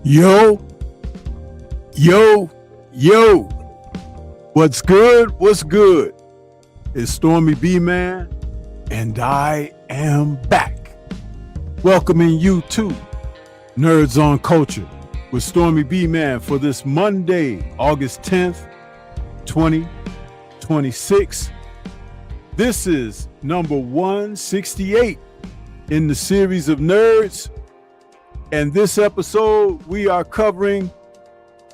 Yo, yo, yo. What's good? What's good? It's Stormybman, and I am back. Welcoming you to Nerds on Culture with Stormybman for this Monday, August 10th, 2026. This is number 168 in the series of Nerds. And this episode, we are covering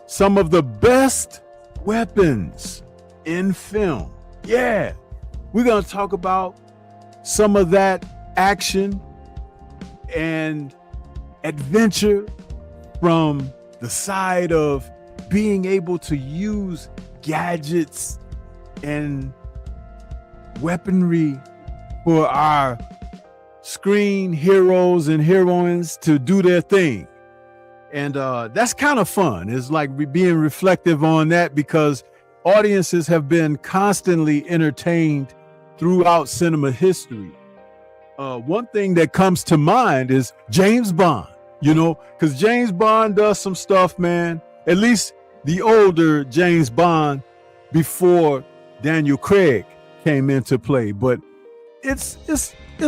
some of the best weapons in film. Yeah, we're going to talk about some of that action and adventure from the side of being able to use gadgets and weaponry for our screen heroes and heroines to do their thing. And that's kind of fun. It's like being reflective on that because audiences have been constantly entertained throughout cinema history. One thing that comes to mind is James Bond, because James Bond does some stuff, man, at least the older James Bond before Daniel Craig came into play. But it's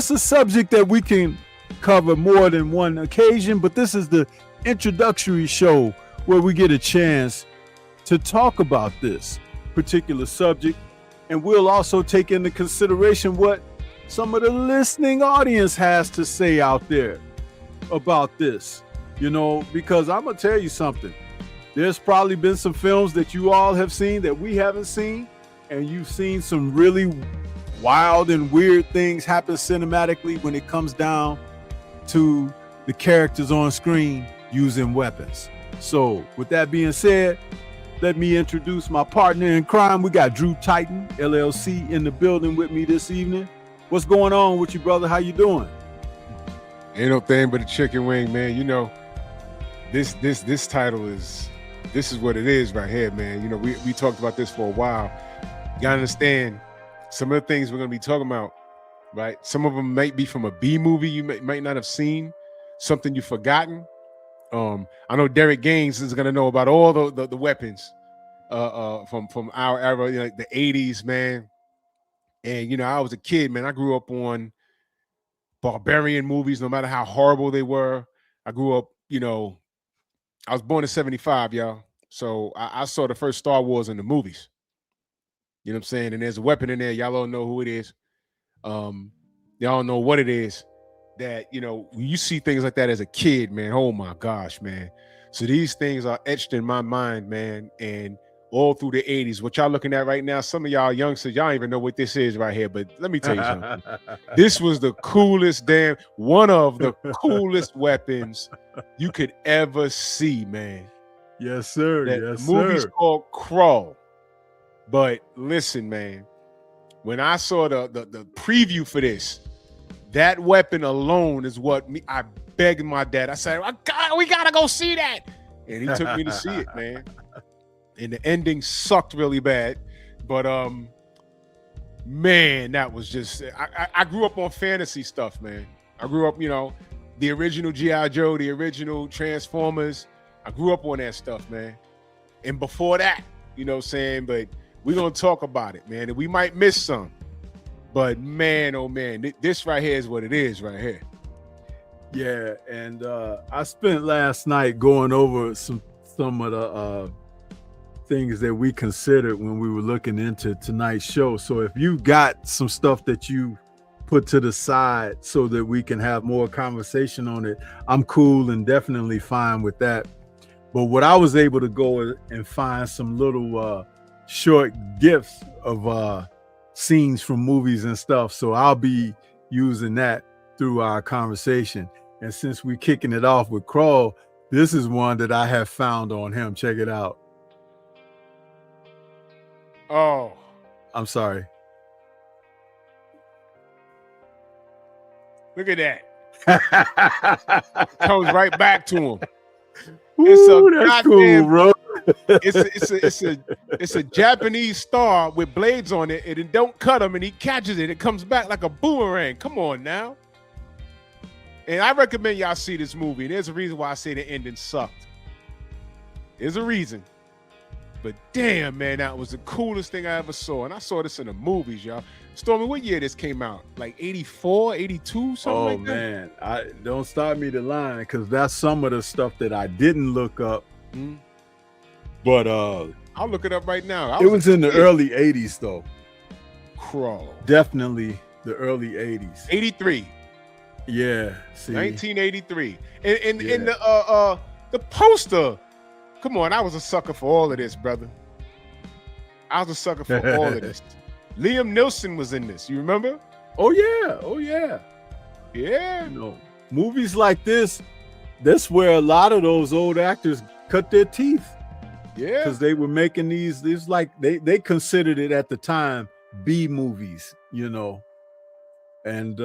a subject that we can cover more than one occasion, but this is the introductory show where we get a chance to talk about this particular subject. And we'll also take into consideration what some of the listening audience has to say out there about this, because I'm going to tell you something. There's probably been some films that you all have seen that we haven't seen, and you've seen some really wild and weird things happen cinematically when it comes down to the characters on screen using weapons. So with that being said, let me introduce my partner in crime. We got Drew Titan, LLC, in the building with me this evening. What's going on with you, brother? How you doing? Ain't no thing but a chicken wing, man. You know, this title is, this is what it is right here, man. You know, we talked about this for a while. You gotta understand some of the things we're gonna be talking about, right? Some of them might be from a B movie you might not have seen, something you've forgotten. I know Derek Gaines is gonna know about all the weapons from our era, you know, like the 80s, man. And you know, I was a kid, man. I grew up on barbarian movies, no matter how horrible they were. I grew up, you know, I was born in 75, y'all. So I saw the first Star Wars in the movies. You know what I'm saying? And there's a weapon in there. Y'all don't know who it is. Y'all don't know what it is. That, you know, when you see things like that as a kid, man, oh my gosh, man. So these things are etched in my mind, man. And all through the 80s, what y'all looking at right now, some of y'all youngsters, y'all don't even know what this is right here. But let me tell you something. This was the coolest one of the coolest weapons you could ever see, man. Yes, sir. The movie's called Crawl. But listen, man, when I saw the preview for this, that weapon alone is what I begged my dad. I said, we gotta go see that. And he took me to see it, man. And the ending sucked really bad. But man, that was just, I grew up on fantasy stuff, man. I grew up, you know, the original G.I. Joe, the original Transformers. I grew up on that stuff, man. And before that, you know what I'm saying? But we're gonna talk about it, man. And we might miss some. But man, oh man, this right here is what it is right here. Yeah, and I spent last night going over some of the things that we considered when we were looking into tonight's show. So if you got some stuff that you put to the side so that we can have more conversation on it, I'm cool and definitely fine with that. But what I was able to go and find some little short gifts of scenes from movies and stuff. So I'll be using that through our conversation. And since we're kicking it off with Crawl, this is one that I have found on him. Check it out. Oh, I'm sorry. Look at that. Comes right back to him. Ooh, that's cool, bro. It's a Japanese star with blades on it, and it don't cut him, and he catches it. It comes back like a boomerang. Come on now. And I recommend y'all see this movie. There's a reason why I say the ending sucked. There's a reason. But damn, man, that was the coolest thing I ever saw. And I saw this in the movies, y'all. Stormy, what year this came out? Like 84, 82, something like that? Oh, man. Don't start me to line, because that's some of the stuff that I didn't look up. Mm-hmm. But I'll look it up right now. It was in the early 80s, though. Crawl. Definitely the early 80s. 83. Yeah. See? 1983. And the poster. Come on, I was a sucker for all of this, brother. I was a sucker for all of this. Liam Neeson was in this. You remember? Oh yeah. Yeah. You know, movies like this, that's where a lot of those old actors cut their teeth. Yeah. Because they were making these like they considered it at the time B movies, you know. And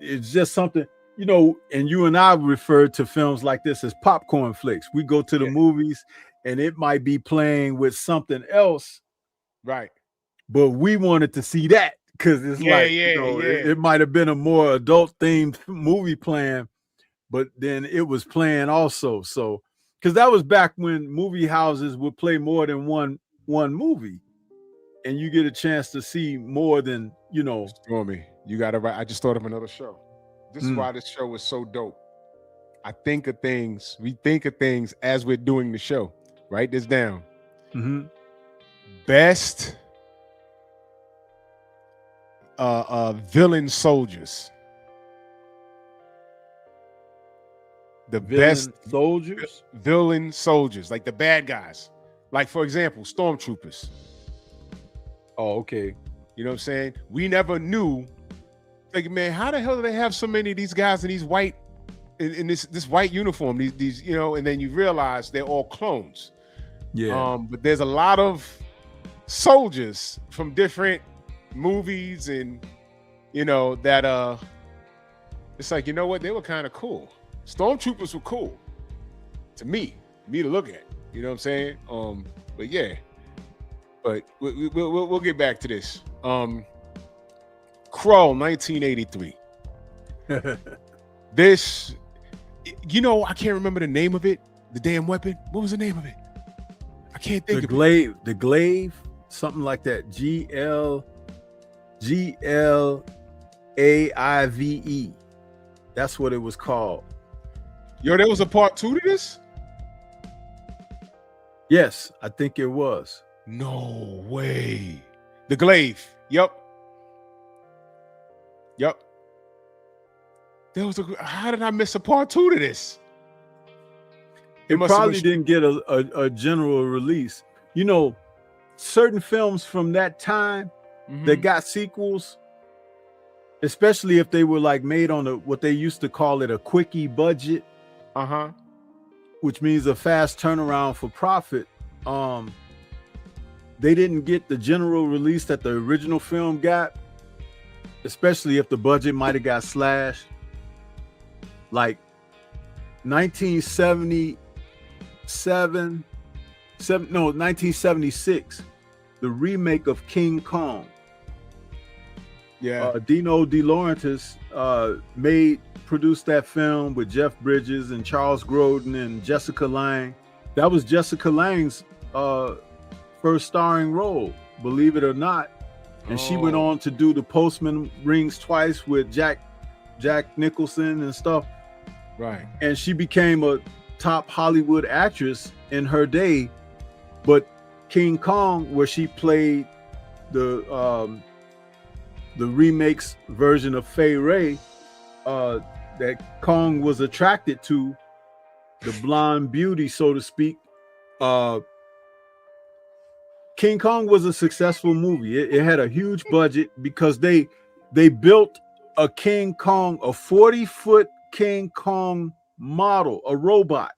it's just something, you know, and you and I referred to films like this as popcorn flicks. We go to the movies and it might be playing with something else. Right. But we wanted to see that because it's it might have been a more adult themed movie playing, but then it was playing also. So, because that was back when movie houses would play more than one movie, and you get a chance to see more than, you know. Stormy, you got it right. I just thought of another show. This is why this show is so dope. We think of things as we're doing the show. Write this down. Mm-hmm. Best villain soldiers. The best soldiers? Villain soldiers, like the bad guys. Like, for example, stormtroopers. Oh, okay. You know what I'm saying? We never knew. Like, man, how the hell do they have so many of these guys in these white, in this white uniform? These, you know, and then you realize they're all clones. Yeah. But there's a lot of soldiers from different movies, and that it's like, you know what, they were kind of cool. Stormtroopers were cool to me to look at. You know what I'm saying? But yeah, but we'll get back to this. Krull, 1983. This, I can't remember the name of it. The damn weapon. What was the name of it? I can't think of it. The glaive, something like that. GLAIVE. That's what it was called. Yo, there was a part 2 to this? Yes, I think it was. No way. The glaive. Yep. There was how did I miss a part 2 to this? It probably didn't get a general release. Certain films from that time that got sequels, especially if they were like made on what they used to call it a quickie budget, which means a fast turnaround for profit. They didn't get the general release that the original film got, especially if the budget might have got slashed. Like 1976, the remake of King Kong. Yeah. Dino De Laurentiis produced that film with Jeff Bridges and Charles Grodin and Jessica Lange. That was Jessica Lange's first starring role, believe it or not. And she went on to do The Postman Rings Twice with Jack Nicholson and stuff. Right. And she became a top Hollywood actress in her day. But King Kong, where she played the remake's version of Fay Ray, that Kong was attracted to, the blonde beauty, so to speak. King Kong was a successful movie. It had a huge budget because they built a King Kong, a 40-foot King Kong model, a robot.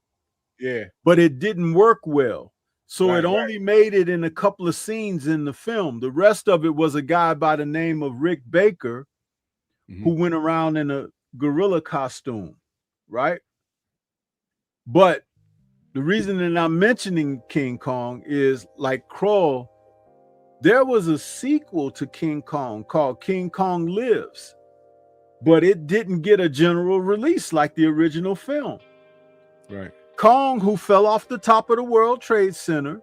Yeah. But it didn't work well. So it only made it in a couple of scenes in the film. The rest of it was a guy by the name of Rick Baker who went around in a gorilla costume, right? But the reason that I'm mentioning King Kong is, like Krull, there was a sequel to King Kong called King Kong Lives, but it didn't get a general release like the original film. Right. Kong, who fell off the top of the World Trade Center,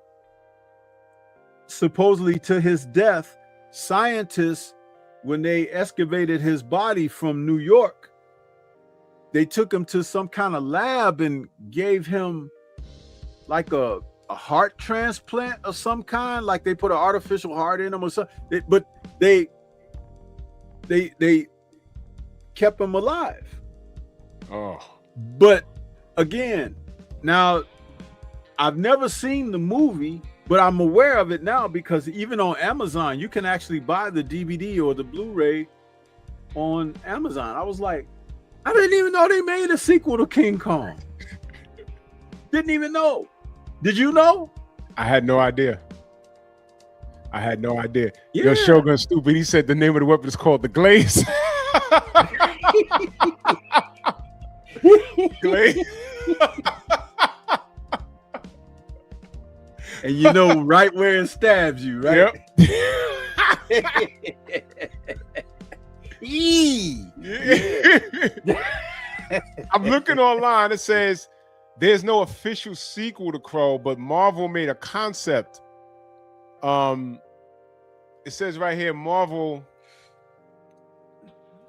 supposedly to his death, scientists, when they excavated his body from New York, they took him to some kind of lab and gave him like a heart transplant of some kind, like they put an artificial heart in him or something. But they kept him alive. Oh. But again, now I've never seen the movie, but I'm aware of it now because even on Amazon, you can actually buy the DVD or the Blu-ray on Amazon. I was like, I didn't even know they made a sequel to King Kong. Didn't even know. Did you know? I had no idea. Yeah. Yo, Shogun stupid. He said the name of the weapon is called the Glaze. Glaze. And you know right where it stabs you, right? Yep. I'm looking online. It says there's no official sequel to Krull, but Marvel made a concept. It says right here, Marvel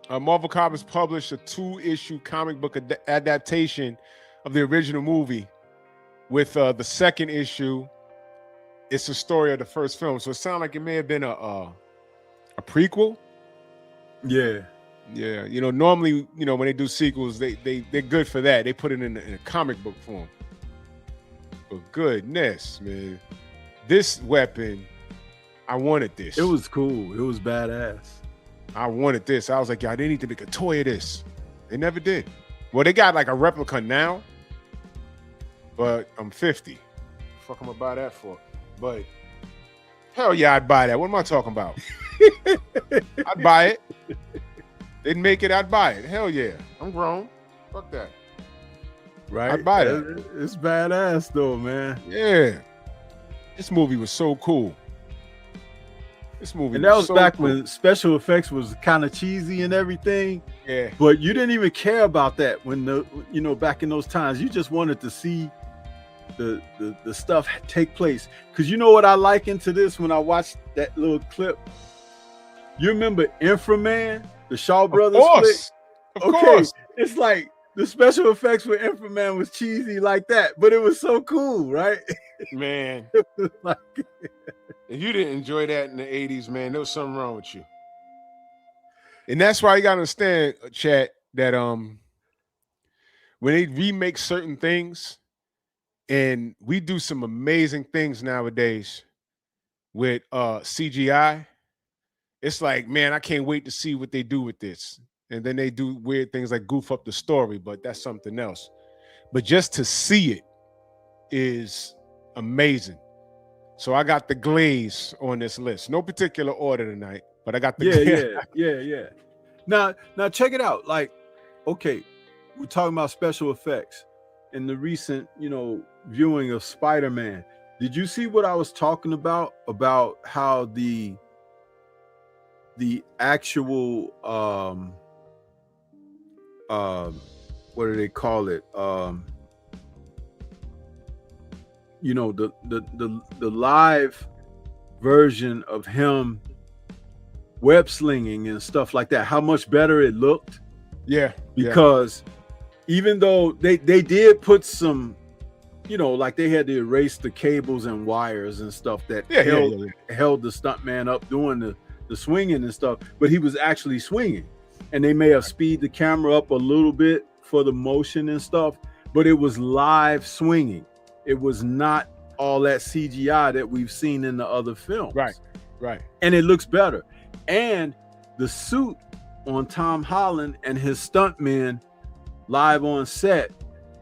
Comics published a 2-issue comic book adaptation of the original movie. With the second issue, it's the story of the first film. So it sounds like it may have been a prequel. Yeah. Yeah. Normally, when they do sequels, they're good for that. They put it in a comic book form. But goodness, man. This weapon, I wanted this. It was cool. It was badass. I wanted this. I was like, yeah, they need to make a toy of this. They never did. Well, they got like a replica now, but I'm 50. fuck I'm gonna buy that for? But hell yeah, I'd buy that. What am I talking about? I'd buy it. They'd make it, I'd buy it. Hell yeah. I'm grown. Fuck that. Right? I'd buy that. It's badass though, man. Yeah. This movie was so cool. This movie And that was so back cool. when special effects was kind of cheesy and everything. Yeah. But you didn't even care about that when back in those times. You just wanted to see the stuff take place. Because you know what I liken to this when I watched that little clip? You remember Inframan, the Shaw Brothers flick? Of course. It's like the special effects for Inframan was cheesy like that, but it was so cool, right? Man. Like, If you didn't enjoy that in the 80s, man, there was something wrong with you. And that's why you gotta understand, chat, that when they remake certain things, and we do some amazing things nowadays with CGI, it's like, man, I can't wait to see what they do with this. And then they do weird things like goof up the story, but that's something else. But just to see it is amazing. So I got the Glaze on this list. No particular order tonight, but I got the yeah. Now check it out. Like, okay, we're talking about special effects in the recent, viewing of Spider-Man. Did you see what I was talking about how the actual what do they call it? The live version of him web slinging and stuff like that, how much better it looked. Yeah. Because even though they did put some, like they had to erase the cables and wires and stuff that held the stuntman up doing the swinging and stuff, but he was actually swinging. And they may have speed the camera up a little bit for the motion and stuff, but it was live swinging. It was not all that CGI that we've seen in the other films. Right. And it looks better. And the suit on Tom Holland and his stuntmen live on set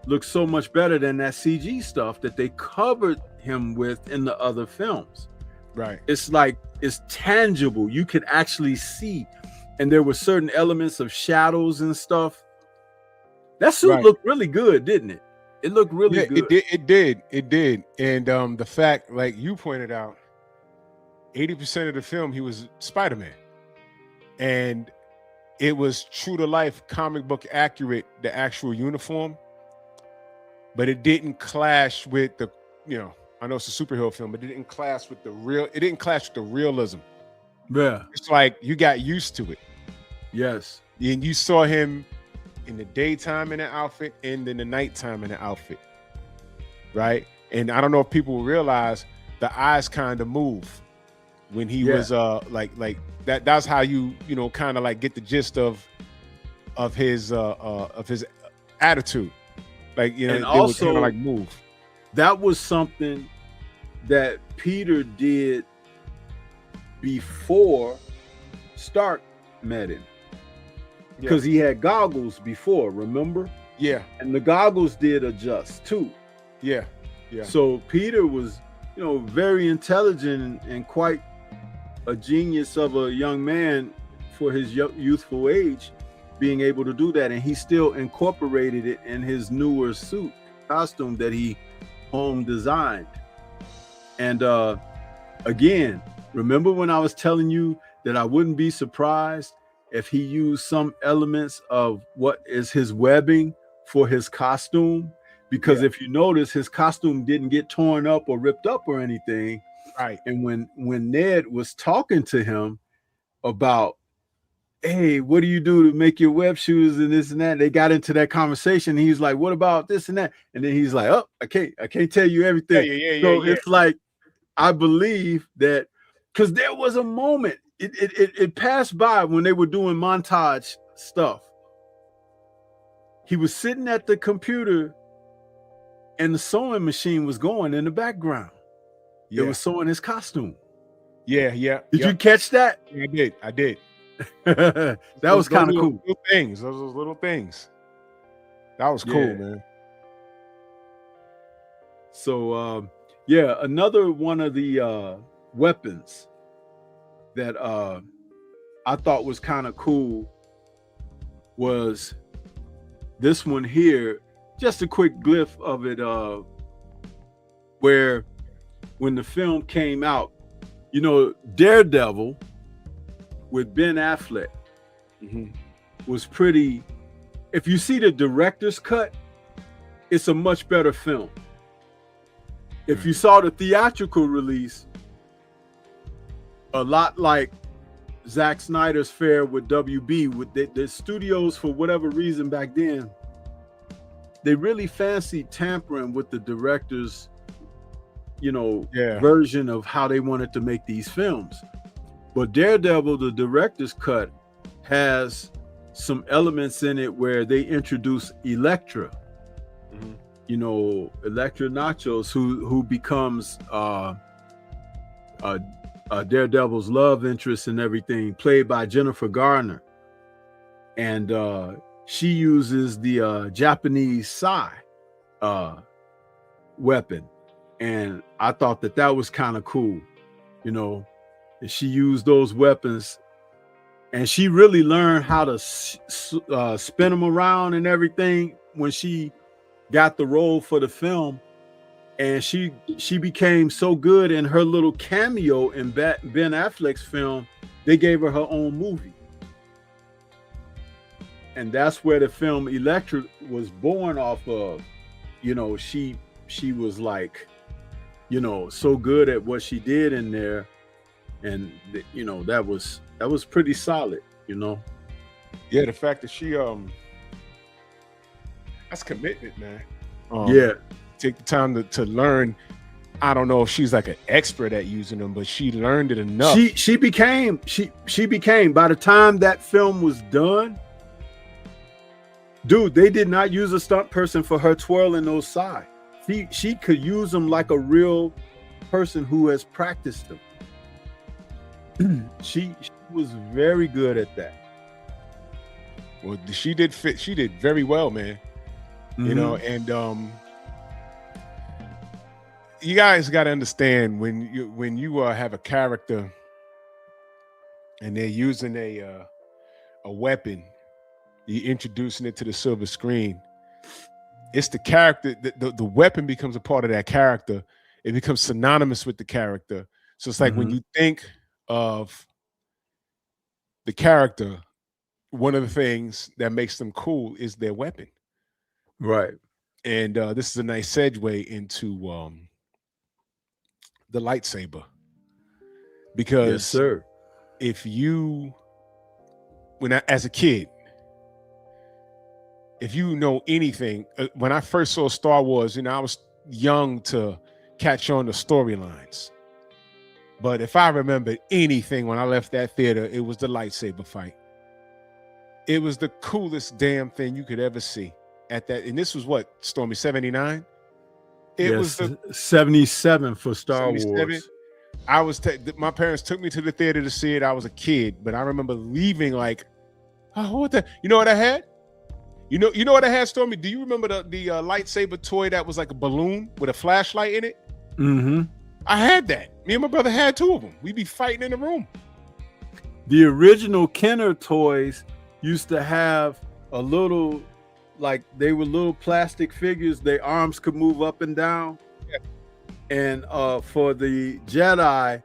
looks so much better than that CG stuff that they covered him with in the other films. Right. It's like, it's tangible. You could actually see. And there were certain elements of shadows and stuff. That suit looked really good, didn't it? It looked really good. It did. And the fact, like you pointed out, 80% of the film, he was Spider-Man. And it was true to life, comic book accurate, the actual uniform. But it didn't clash with the, I know it's a superhero film, but it didn't clash with the realism. Yeah. It's like you got used to it. Yes. And you saw him in the daytime in the outfit and in the nighttime in the outfit. Right? And I don't know if people realize the eyes kind of move when he was like that's how you kind of like get the gist of his attitude. Like, and they also would kind of like move. That was something that Peter did before Stark met him. Because he had goggles before, remember? Yeah. And the goggles did adjust too. Yeah. So Peter was, very intelligent and quite a genius of a young man for his youthful age, being able to do that. And he still incorporated it in his newer suit costume that he home designed. And again, remember when I was telling you that I wouldn't be surprised if he used some elements of what is his webbing for his costume? Because if you notice, his costume didn't get torn up or ripped up or anything. Right. And when Ned was talking to him about, hey, what do you do to make your web shoes and this and that? They got into that conversation. He's like, what about this and that? And then he's like, oh, I can't tell you everything. It's like, I believe that, because there was a moment, it passed by when they were doing montage stuff. He was sitting at the computer and the sewing machine was going in the background. It was sewing his costume. Yeah. Did you catch that? Yeah, I did. That was kind of cool. Those little things. That was cool, man. So Yeah, another one of the weapons that I thought was kind of cool was this one here. Just a quick glyph of it, where when the film came out, you know, Daredevil with Ben Affleck was pretty. If you see the director's cut, it's a much better film. If you saw the theatrical release, a lot like Zack Snyder's fare with WB, with the studios, for whatever reason back then, they really fancied tampering with the director's, you know, version of how they wanted to make these films. But Daredevil, the director's cut, has some elements in it where they introduce Elektra. You know, Elektra Nachos, who becomes Daredevil's love interest and everything, played by Jennifer Garner. And she uses the Japanese sai weapon. And I thought that was kind of cool, you know. And she used those weapons, and she really learned how to spin them around and everything when she got the role for the film. And she became so good in her little cameo in Ben Affleck's film, they gave her her own movie. And that's where the film Elektra was born off of. You know, she was like, you know, so good at what she did in there. And, you know, that was pretty solid, you know. Yeah, the fact that she, that's commitment, man. Yeah. Take the time to learn. I don't know if she's like an expert at using them, but she learned it enough. She became by the time that film was done, dude, they did not use a stunt person for her twirling those sai. She could use them like a real person who has practiced them. She was very good at that. Well, she did very well, man. You know, and you guys got to understand when you have a character and they're using a weapon, you're introducing it to the silver screen. It's the character, the weapon becomes a part of that character. It becomes synonymous with the character. So it's like when you think of the character, one of the things that makes them cool is their weapon. Right. And this is a nice segue into the lightsaber. Because yes, sir. If you, as a kid, if you know anything, when I first saw Star Wars, you know, I was young to catch on the storylines. But if I remember anything when I left that theater, it was the lightsaber fight. It was the coolest damn thing you could ever see at that. And this was what, Stormy, 79? It was the 77 for Star 77. Wars. I was my parents took me to the theater to see it. I was a kid, but I remember leaving like, oh, what the? You know what I had? You know what I had, Stormy? Do you remember the lightsaber toy that was like a balloon with a flashlight in it? I had that. Me and my brother had two of them. We'd be fighting in the room. The original Kenner toys used to have a little, like they were little plastic figures. Their arms could move up and down. Yeah. And for the Jedi,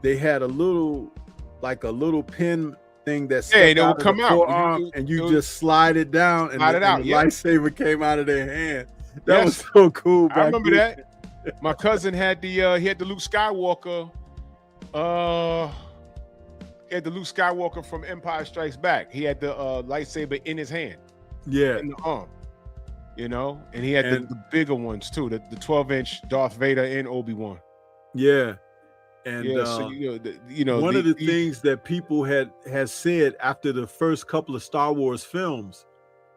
they had a little pin thing that they would come out, and you just slide it down, and the lightsaber came out of their hand. That was so cool. I remember that. My cousin had the Luke Skywalker. He had the Luke Skywalker from Empire Strikes Back. He had the lightsaber in his hand. Yeah, in the arm. You know, and he had the bigger ones too, the 12-inch Darth Vader and Obi-Wan. Yeah. And so, one of the things that people has said after the first couple of Star Wars films,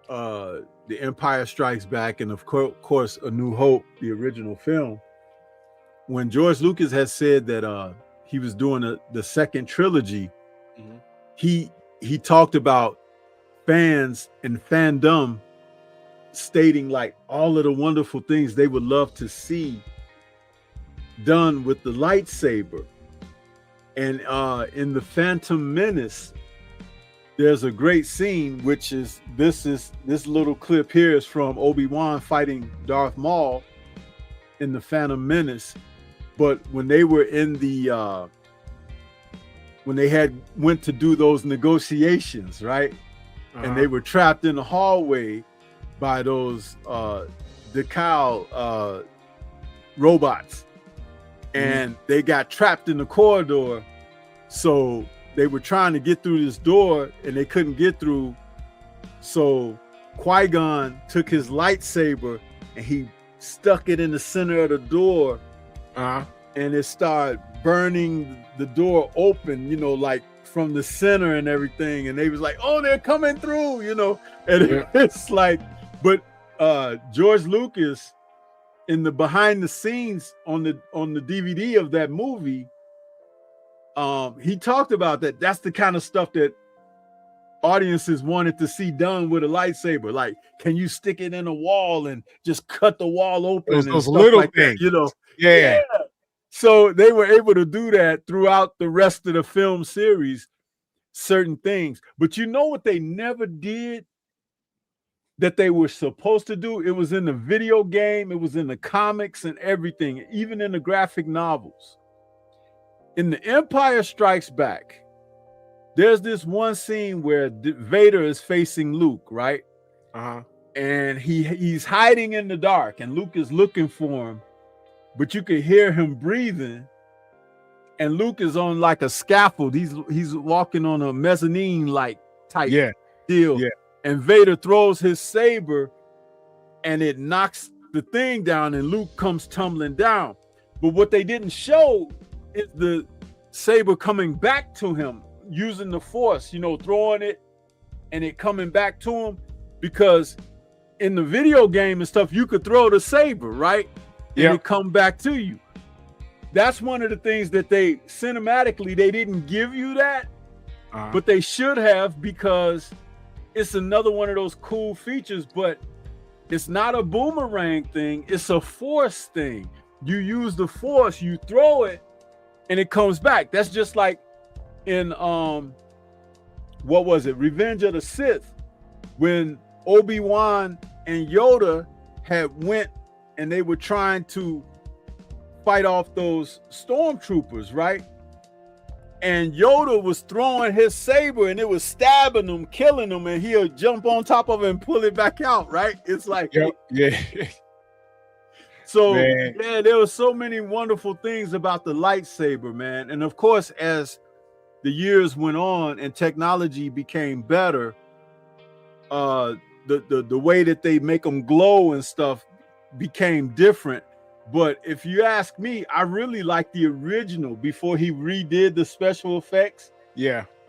The Empire Strikes Back, and of course A New Hope, the original film, when George Lucas has said that he was doing the second trilogy, he talked about fans and fandom stating like all of the wonderful things they would love to see done with the lightsaber. And in the Phantom Menace, there's a great scene, which is this little clip here is from Obi-Wan fighting Darth Maul in the Phantom Menace. But when they were in the when they went to do those negotiations, right? And they were trapped in the hallway by those decal robots, and they got trapped in the corridor. So they were trying to get through this door and they couldn't get through. So Qui-Gon took his lightsaber and he stuck it in the center of the door, and it started burning the door open, you know, like from the center and everything. And they was like, oh, they're coming through, you know. And it's like, but George Lucas, in the behind the scenes on the DVD of that movie, he talked about that. That's the kind of stuff that audiences wanted to see done with a lightsaber. Like, can you stick it in a wall and just cut the wall open? Those little like things, that, you know? Yeah. So they were able to do that throughout the rest of the film series, certain things. But you know what they never did that they were supposed to do? It was in the video game, it was in the comics and everything, even in the graphic novels. In The Empire Strikes Back, there's this one scene where Vader is facing Luke, right? And he's hiding in the dark, and Luke is looking for him, but you can hear him breathing. And Luke is on like a scaffold. He's walking on a mezzanine like type deal. Yeah. And Vader throws his saber, and it knocks the thing down, and Luke comes tumbling down. But what they didn't show is the saber coming back to him using the Force, you know, throwing it and it coming back to him, because in the video game and stuff, you could throw the saber, right? And it come back to you. That's one of the things that they cinematically, they didn't give you that, but they should have, because it's another one of those cool features, but it's not a boomerang thing. It's a Force thing. You use the Force, you throw it, and it comes back. That's just like in what was it, Revenge of the Sith, when Obi-Wan and Yoda had went and they were trying to fight off those stormtroopers, right? And Yoda was throwing his saber and it was stabbing them, killing them, and he'll jump on top of it and pull it back out, right? It's like, So, there were so many wonderful things about the lightsaber, man. And of course, as the years went on and technology became better, the way that they make them glow and stuff became different. But if you ask me, I really like the original before he redid the special effects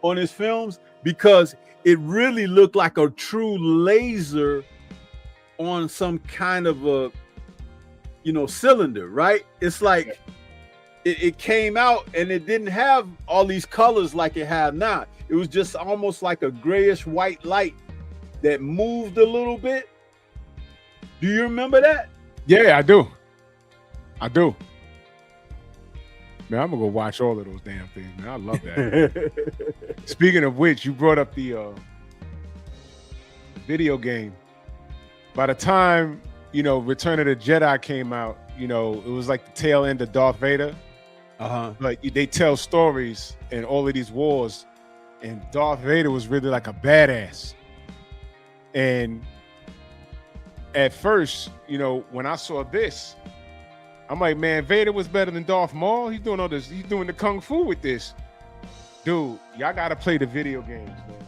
on his films, because it really looked like a true laser on some kind of a, you know, cylinder, right? It's like it came out and it didn't have all these colors like it had now. It was just almost like a grayish white light that moved a little bit. Do you remember that? Yeah, I do. Man, I'm gonna go watch all of those damn things, man. I love that. Speaking of which, you brought up the video game. By the time, you know, Return of the Jedi came out, you know, it was like the tail end of Darth Vader. But they tell stories in all of these wars, and Darth Vader was really like a badass. And at first, you know, when I saw this, I'm like, man, Vader was better than Darth Maul. He's doing all this. He's doing the kung fu with this. Dude, y'all got to play the video games, man.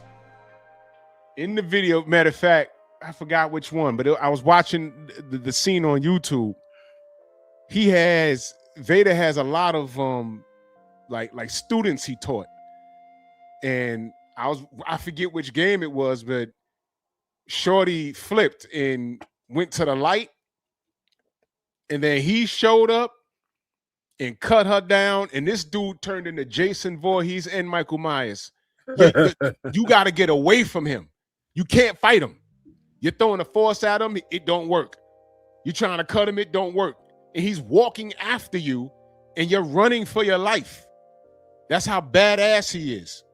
In the video, matter of fact, I forgot which one, but I was watching the scene on YouTube. Vader has a lot of like students he taught. And I forget which game it was, but Shorty flipped and went to the light. And then he showed up and cut her down. And this dude turned into Jason Voorhees and Michael Myers. You got to get away from him. You can't fight him. You're throwing a force at him, it don't work. You're trying to cut him, it don't work. And he's walking after you, and you're running for your life. That's how badass he is.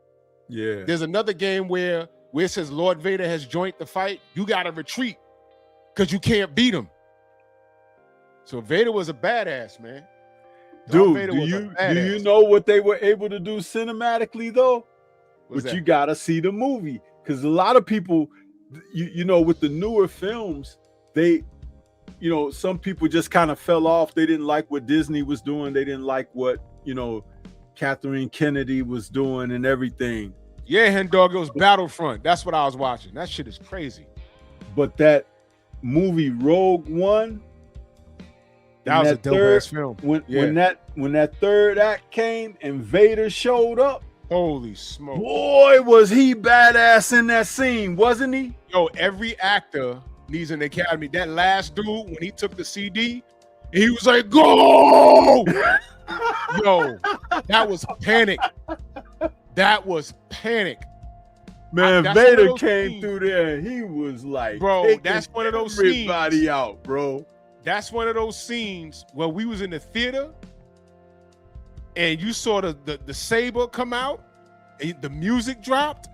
Yeah. There's another game where it says Lord Vader has joined the fight. You got to retreat because you can't beat him. So Vader was a badass, man. Dude, do you know what they were able to do cinematically though? But you gotta see the movie, because a lot of people, you know, with the newer films, they, you know, some people just kind of fell off. They didn't like what Disney was doing. They didn't like what, you know, Kathleen Kennedy was doing and everything. Yeah, and dog, it was Battlefront. That's what I was watching. That shit is crazy. But that movie Rogue One, that was a dope ass film. When that third act came and Vader showed up, holy smoke! Boy, was he badass in that scene, wasn't he? Yo, every actor needs an academy. That last dude, when he took the CD, he was like, "Go!" Yo, that was panic. That was panic. Man, Vader came through there. He was like, bro, that's one of those everybody scenes. out, bro. That's one of those scenes where we was in the theater and you saw the saber come out and the music dropped.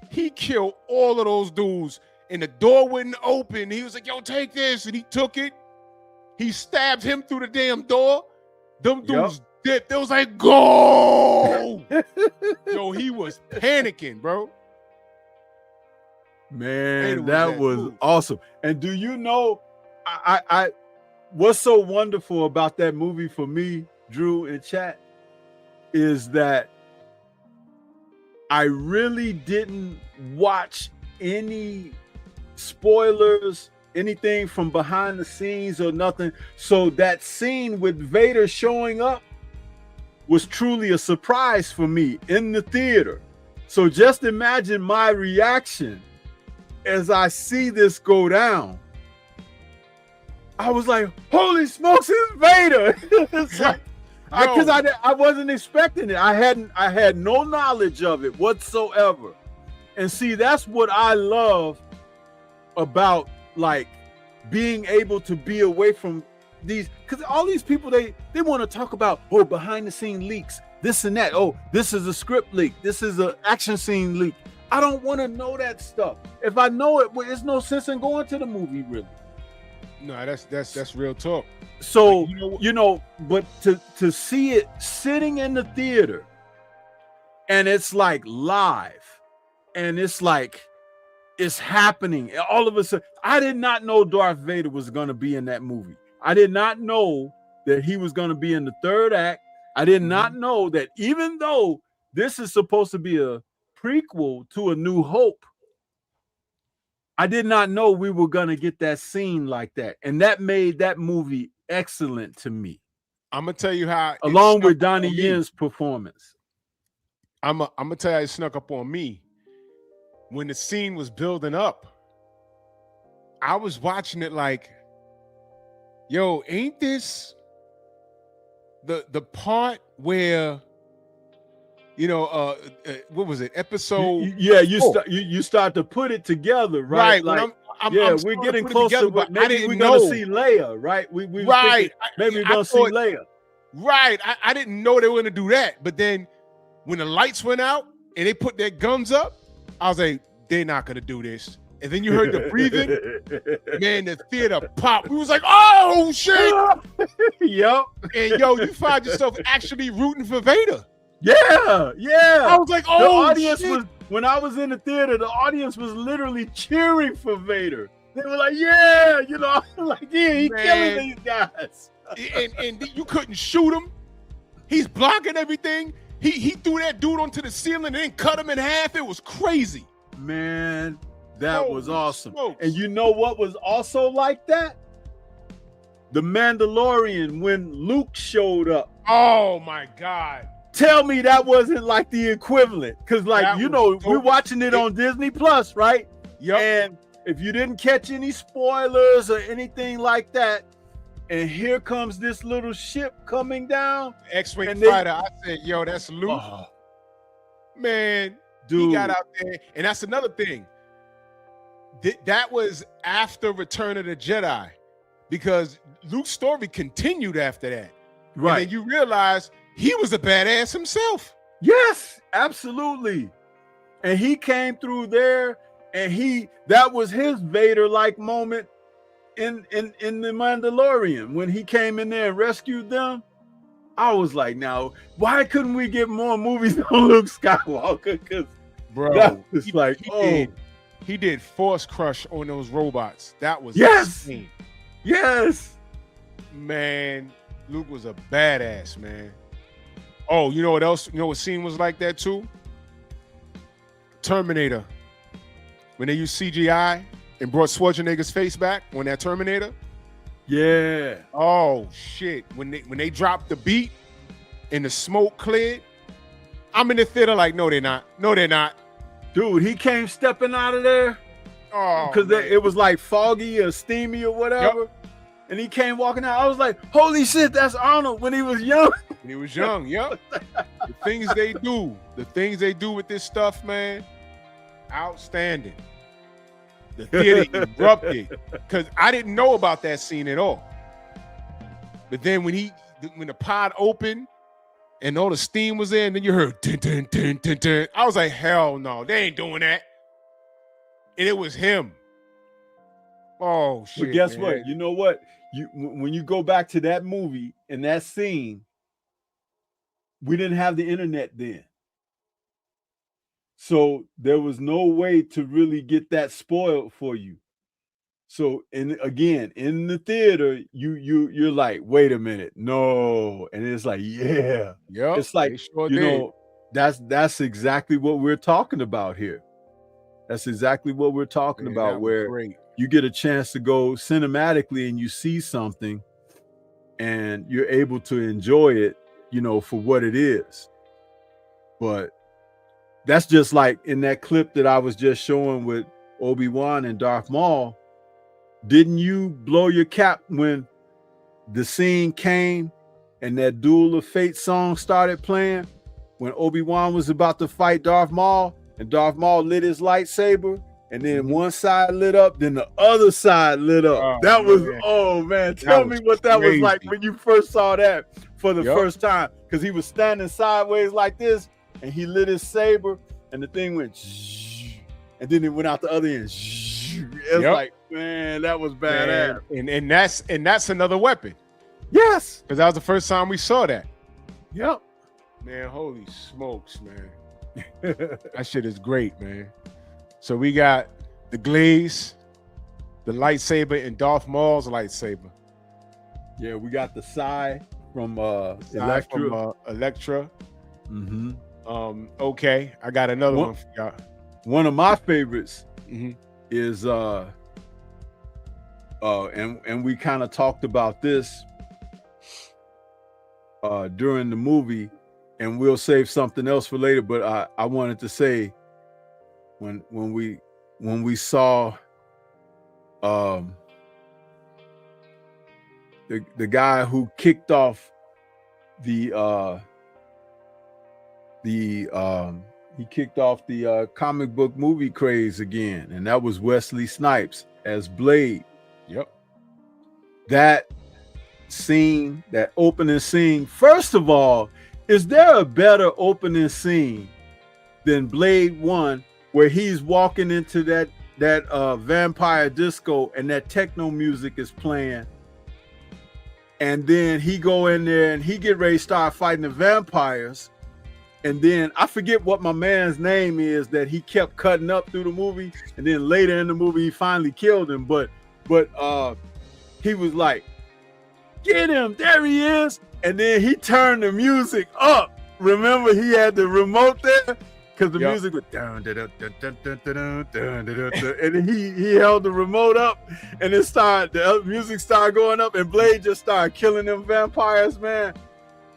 He killed all of those dudes and the door wouldn't open. He was like, yo, take this. And he took it. He stabbed him through the damn door. Them dudes dipped. It was like, go. Yo, he was panicking, bro. Man, that was awesome. And do you know, I what's so wonderful about that movie for me, Drew and chat, is that I really didn't watch any spoilers, anything from behind the scenes or nothing. So that scene with Vader showing up was truly a surprise for me in the theater. So just imagine my reaction as I see this go down. I was like, holy smokes, it's Vader. It's like, because I wasn't expecting it. I had no knowledge of it whatsoever. And see, that's what I love about like being able to be away from these, because all these people, they want to talk about, oh, behind the scene leaks, this and that. Oh, this is a script leak. This is an action scene leak. I don't want to know that stuff. If I know it, well, there's no sense in going to the movie, really. No, that's real talk. So, you know, but to see it sitting in the theater and it's like live and it's like it's happening. All of a sudden, I did not know Darth Vader was going to be in that movie. I did not know that he was going to be in the third act. I did not know that even though this is supposed to be a prequel to A New Hope, I did not know we were going to get that scene like that. And that made that movie excellent to me. I'm going to tell you how. Along with Donnie Yen's performance. I'm going to tell you how it snuck up on me. When the scene was building up, I was watching it like, yo, ain't this the part where, you know, what was it? Episode. You start to put it together, right? Like, we're getting closer, but maybe we're going to see Leia, right? We maybe we're going to see Leia. Right. I didn't know they were going to do that. But then when the lights went out and they put their guns up, I was like, they're not going to do this. And then you heard the breathing. Man, the theater popped. We was like, oh, shit. Yep. And, yo, you find yourself actually rooting for Vader. Yeah. I was like, oh, the audience shit. was, when I was in the theater, the audience was literally cheering for Vader. They were like, yeah, you know, like, yeah, he's killing these guys. and you couldn't shoot him. He's blocking everything. He threw that dude onto the ceiling and then cut him in half. It was crazy. Man, that was awesome. Smokes. And you know what was also like that? The Mandalorian, when Luke showed up. Oh, my God. Tell me that wasn't like the equivalent. Because, like, that, you know, we're watching it on Disney Plus, right? Yep. And if you didn't catch any spoilers or anything like that, and here comes this little ship coming down. X-Wing fighter. I said, yo, that's Luke. Oh. Man, dude. He got out there. And that's another thing. That was after Return of the Jedi. Because Luke's story continued after that. Right. And then you realize he was a badass himself. Yes, absolutely. And he came through there, and that was his Vader-like moment in the Mandalorian when he came in there and rescued them. I was like, now, why couldn't we get more movies on Luke Skywalker? Because bro, he did Force Crush on those robots. That was insane. Yes. Man, Luke was a badass, man. Oh, you know what else? You know what scene was like that too? Terminator. When they used CGI and brought Schwarzenegger's face back on that Terminator. Yeah. Oh shit. When they dropped the beat and the smoke cleared, I'm in the theater like, no, they're not. No, they're not. Dude, he came stepping out of there. Oh, because it was like foggy or steamy or whatever. Yep. And he came walking out. I was like, holy shit, that's Arnold when he was young. When he was young, yep. The things they do with this stuff, man, outstanding. The theater erupted because I didn't know about that scene at all. But then when the pod opened and all the steam was in, then you heard dun, dun, dun, dun, dun. I was like, hell no, they ain't doing that. And it was him. Oh shit! But guess man. what? You know what? When you go back to that movie and that scene, we didn't have the internet then, so there was no way to really get that spoiled for you. So, again, in the theater, you're like, wait a minute, no, and it's like, yeah, it's like that's exactly what we're talking about here. That's exactly what we're talking about, where you get a chance to go cinematically and you see something and you're able to enjoy it, for what it is. But that's just like in that clip that I was just showing with Obi-Wan and Darth Maul. Didn't you blow your cap when the scene came and that Duel of Fate song started playing? When Obi-Wan was about to fight Darth Maul, and Darth Maul lit his lightsaber, and then one side lit up, then the other side lit up. Man. Tell me what that was like when you first saw that for the first time. Because he was standing sideways like this, and he lit his saber, and the thing went, and then it went out the other end. It's like, man, that was badass. And that's another weapon. Yes. Because that was the first time we saw that. Yep. Man, holy smokes, man. That shit is great, man. So we got the glaze, the lightsaber, and Darth Maul's lightsaber. Yeah, we got the Psy from Electra. Mm-hmm. Okay, I got another one for y'all. One of my favorites is and we kind of talked about this during the movie, and we'll save something else for later. But I wanted to say when we saw the guy who kicked off the comic book movie craze again, and that was Wesley Snipes as Blade. Yep. That scene, that opening scene, first of all, is there a better opening scene than Blade 1, where he's walking into that vampire disco and that techno music is playing, and then he go in there and he get ready to start fighting the vampires, and then I forget what my man's name is that he kept cutting up through the movie, and then later in the movie he finally killed him, but he was like, get him, there he is. And then he turned the music up. Remember, he had the remote there because the music was dun, dun, dun, dun, dun, dun, dun, dun, dun, dun, and he held the remote up, and the music started going up, and Blade just started killing them vampires, man.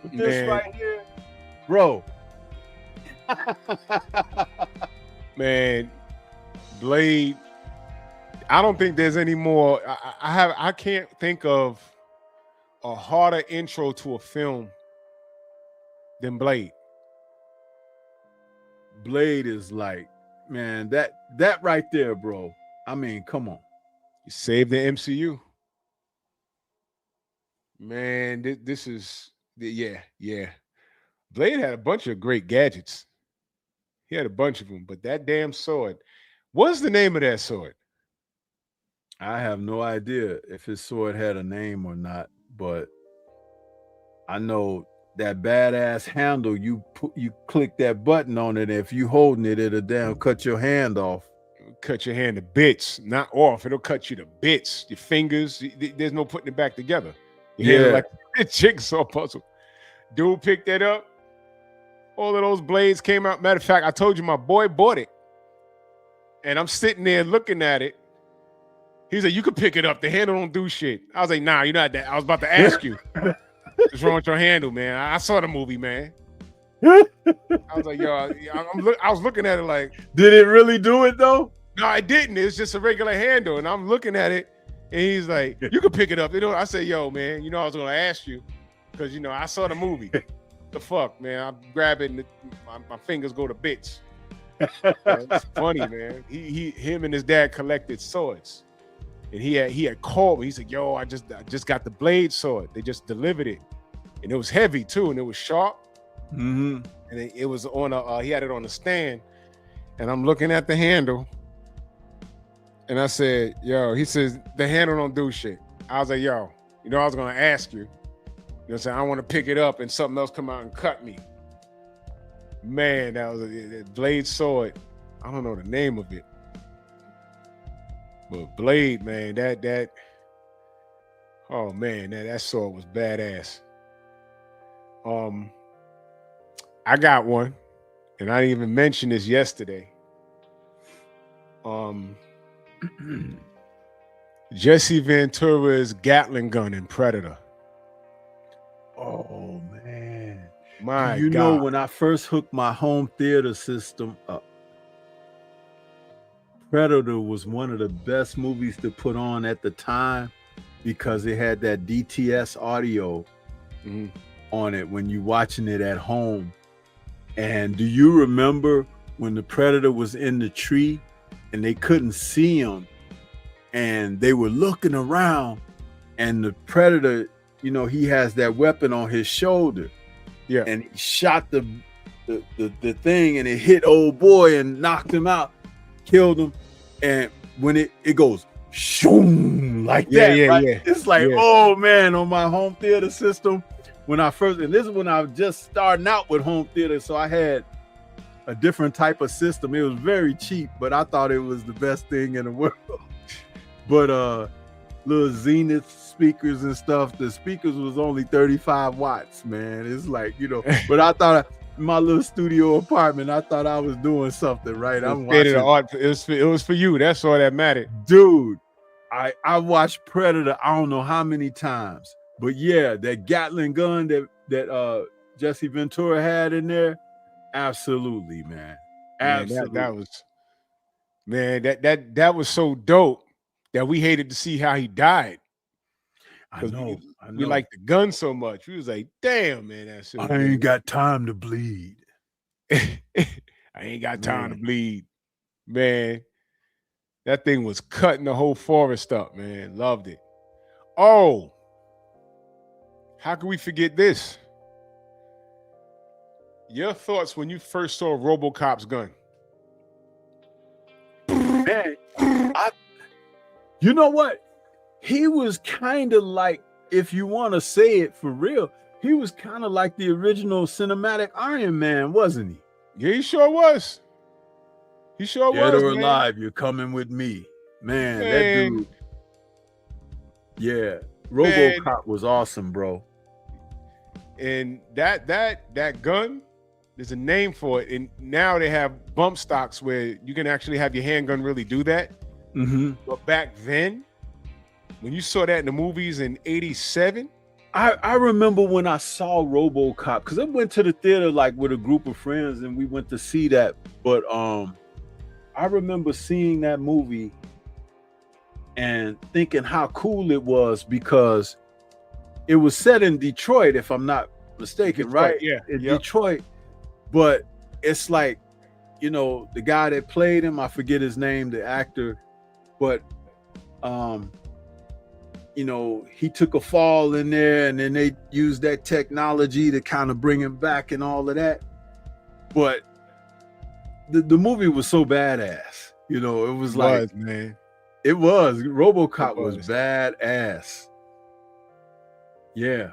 But this right here, bro. Man, Blade, I don't think there's any more. I can't think of a harder intro to a film than Blade. Blade is like, man, that right there, bro. I mean, come on. You saved the MCU. Man, this is Yeah. Blade had a bunch of great gadgets. He had a bunch of them, but that damn sword. What's the name of that sword? I have no idea if his sword had a name or not, but I know that badass handle. You click that button on it. And if you holding it, it'll damn cut your hand off. Cut your hand to bits, not off. It'll cut you to bits. Your fingers, there's no putting it back together. Your hand is Yeah, like a jigsaw puzzle. Dude picked that up. All of those blades came out. Matter of fact, I told you my boy bought it. And I'm sitting there looking at it. He's like, you can pick it up. The handle don't do shit. I was like, nah, you're not that. I was about to ask you. What's wrong with your handle, man? I saw the movie, man. I was like, yo, I was looking at it like, did it really do it though? no, I didn't. It's just a regular handle. And I'm looking at it, and he's like, you can pick it up. I said, yo, man, I was going to ask you because, I saw the movie. The fuck, man? I grab it, and my fingers go to bits. It's funny, man. Him and his dad collected swords. And he had called me. He said, yo, I just got the blade sword. They just delivered it. And it was heavy, too, and it was sharp. Mm-hmm. And it was on he had it on a stand. And I'm looking at the handle. And I said, yo, he says, the handle don't do shit. I was like, yo, I was going to ask you. What I'm saying? I want to pick it up and something else come out and cut me. Man, that was a blade sword. I don't know the name of it. But blade, man, that oh man, that sword was badass. I got one, and I didn't even mention this yesterday. Jesse Ventura's Gatling gun in Predator. Oh man. My You God. know, when I first hooked my home theater system up, Predator was one of the best movies to put on at the time because it had that DTS audio on it when you're watching it at home. And do you remember when the Predator was in the tree and they couldn't see him and they were looking around, and the Predator, he has that weapon on his shoulder. Yeah. And he shot the thing, and it hit old boy and knocked him out, killed him. And when it goes shoom like that, right? It's like, oh man, on my home theater system, when I first, and this is when I was just starting out with home theater, so I had a different type of system. It was very cheap, but I thought it was the best thing in the world. But little Zenith speakers and stuff, the speakers was only 35 watts, man. It's like, but I thought my little studio apartment, I thought I was doing something right. I'm watching art. It was for you. That's all that mattered. Dude, I watched Predator I don't know how many times. But yeah, that Gatling gun that Jesse Ventura had in there, absolutely, man. Absolutely. That was so dope that we hated to see how he died. I know. We liked the gun so much. We was like, damn, man, that's so I ain't got time to bleed. I ain't got time to bleed. Man, that thing was cutting the whole forest up, man. Loved it. Oh, how can we forget this? Your thoughts when you first saw RoboCop's gun? Man, you know what? He was kind of like, if you want to say it for real, he was kind of like the original cinematic Iron Man, wasn't he? Yeah, he sure was. He sure was. Dead or alive, you're coming with me. Man, that dude. Yeah. RoboCop was awesome, bro. And that gun, there's a name for it. And now they have bump stocks where you can actually have your handgun really do that. Mm-hmm. But back then, when you saw that in the movies in 87, I remember when I saw RoboCop, because I went to the theater like with a group of friends and we went to see that. But I remember seeing that movie and thinking how cool it was because it was set in Detroit, if I'm not mistaken, right? Yeah. In Detroit. But it's like, the guy that played him, I forget his name, the actor, but you know, he took a fall in there, and then they used that technology to kind of bring him back and all of that. But the movie was so badass. You know, it was like, man. It was. RoboCop It was. was badass. Yeah.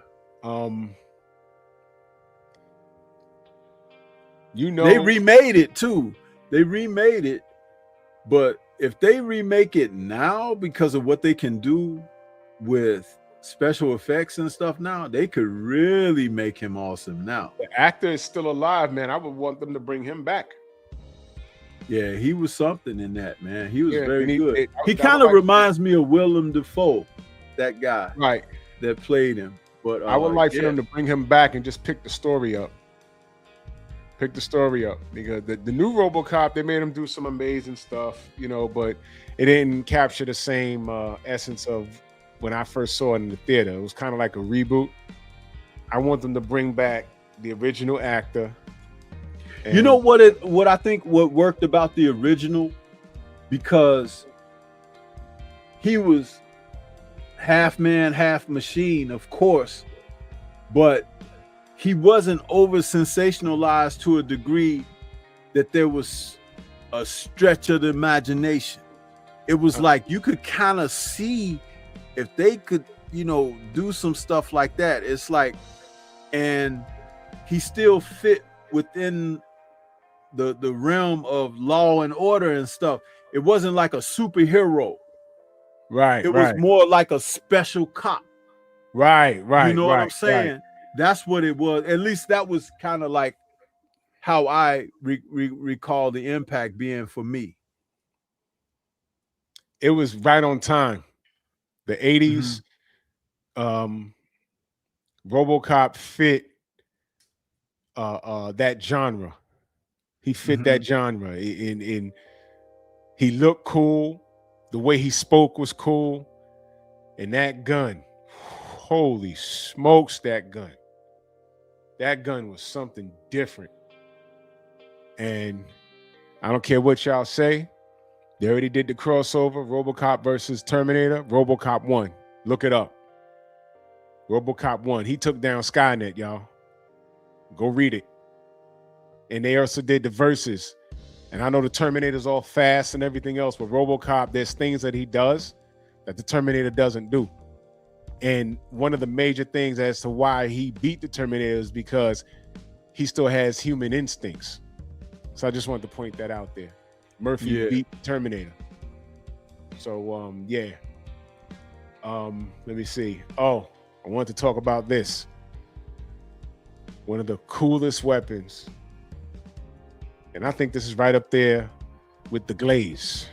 You know, They remade it too. They remade it, but if they remake it now because of what they can do with special effects and stuff now, they could really make him awesome now. the actor is still alive, man. I would want them to bring him back. Yeah, he was something in that, man. He was Yeah, very and good. I He would kind of like- reminds me of Willem Dafoe, that guy Right. that played him. But I would like for yeah. them to bring him back and just pick the story up. Pick the story up, because the new RoboCop, they made him do some amazing stuff, you know, but it didn't capture the same essence of when I first saw it in the theater. It was kind of like a reboot. I want them to bring back the original actor. You know what I think what worked about the original, because he was half man, half machine, of course, but he wasn't over sensationalized to a degree that there was a stretch of the imagination. It was like you could kind of see if they could, you know, do some stuff like that. It's like, and he still fit within the realm of law and order and stuff. It wasn't like a superhero. Right. It was more like a special cop. Right. You know what I'm saying? Right. That's what it was. At least that was kind of like how I recall the impact being for me. It was right on time. The 80s, RoboCop fit that genre. He fit that genre. In he looked cool. The way he spoke was cool. And that gun, holy smokes, that gun. That gun was something different. And I don't care what y'all say. They already did the crossover, RoboCop versus Terminator. RoboCop won. Look it up. RoboCop won. He took down Skynet, y'all. Go read it. And they also did the verses. And I know the Terminator's all fast and everything else, but RoboCop, there's things that he does that the Terminator doesn't do. And one of the major things as to why he beat the Terminator is because he still has human instincts. So I just wanted to point that out there. Murphy beat Terminator. So yeah. Let me see. Oh, I want to talk about this. One of the coolest weapons, and I think this is right up there with the Glaze,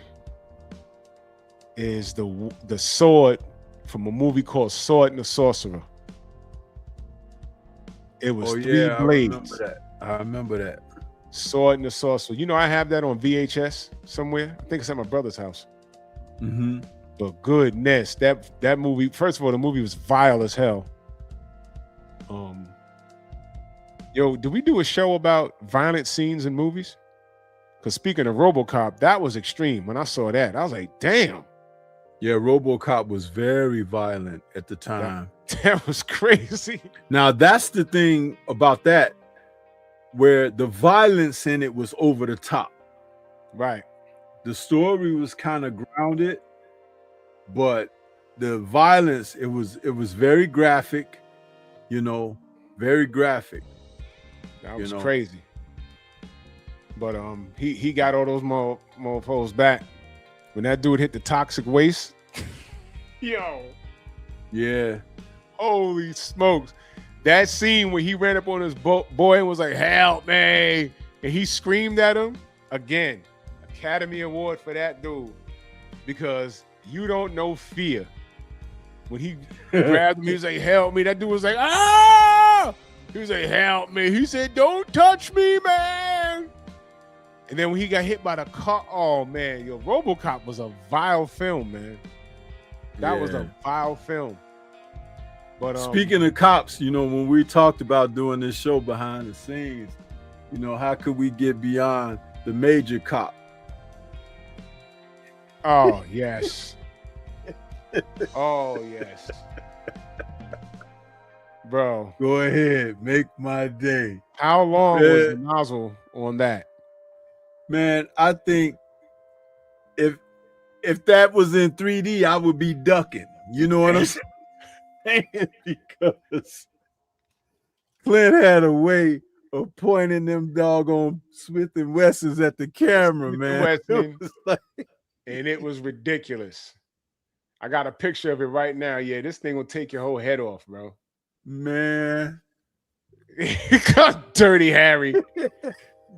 is the sword from a movie called Sword and the Sorcerer. It was three blades. I remember that. Sword and the Sorcerer. You know, I have that on VHS somewhere. I think it's at my brother's house. But goodness, that movie, first of all, the movie was vile as hell. Yo, did we do a show about violent scenes in movies? Because speaking of RoboCop, that was extreme. When I saw that, I was like, damn. Yeah, RoboCop was very violent at the time. That was crazy. Now, that's the thing about that, where the violence in it was over the top. Right. The story was kind of grounded, but the violence, it was very graphic, you know, very graphic. That was crazy. But he got all those mofos back. When that dude hit the toxic waste, yo. Yeah. Holy smokes. That scene where he ran up on his boy and was like, help me. And he screamed at him. Again, Academy Award for that dude. Because you don't know fear. When he grabbed him, he was like, help me. That dude was like, ah! He was like, help me. He said, don't touch me, man. And then when he got hit by the car, oh man, yo, RoboCop was a vile film, man. That was a vile film. But speaking of cops, you know, when we talked about doing this show behind the scenes, you know, how could we get beyond the major cop? Oh, yes. Oh yes, bro. Go ahead, make my day. How long was the Man, nozzle on that? man, I think if that was in 3D, I would be ducking. You know what I'm saying? Because Clint had a way of pointing them doggone Smith and Wessons at the camera, Smith and man. Wesson, It was like, and it was ridiculous. I got a picture of it right now. Yeah, this thing will take your whole head off, bro. man. Dirty Harry.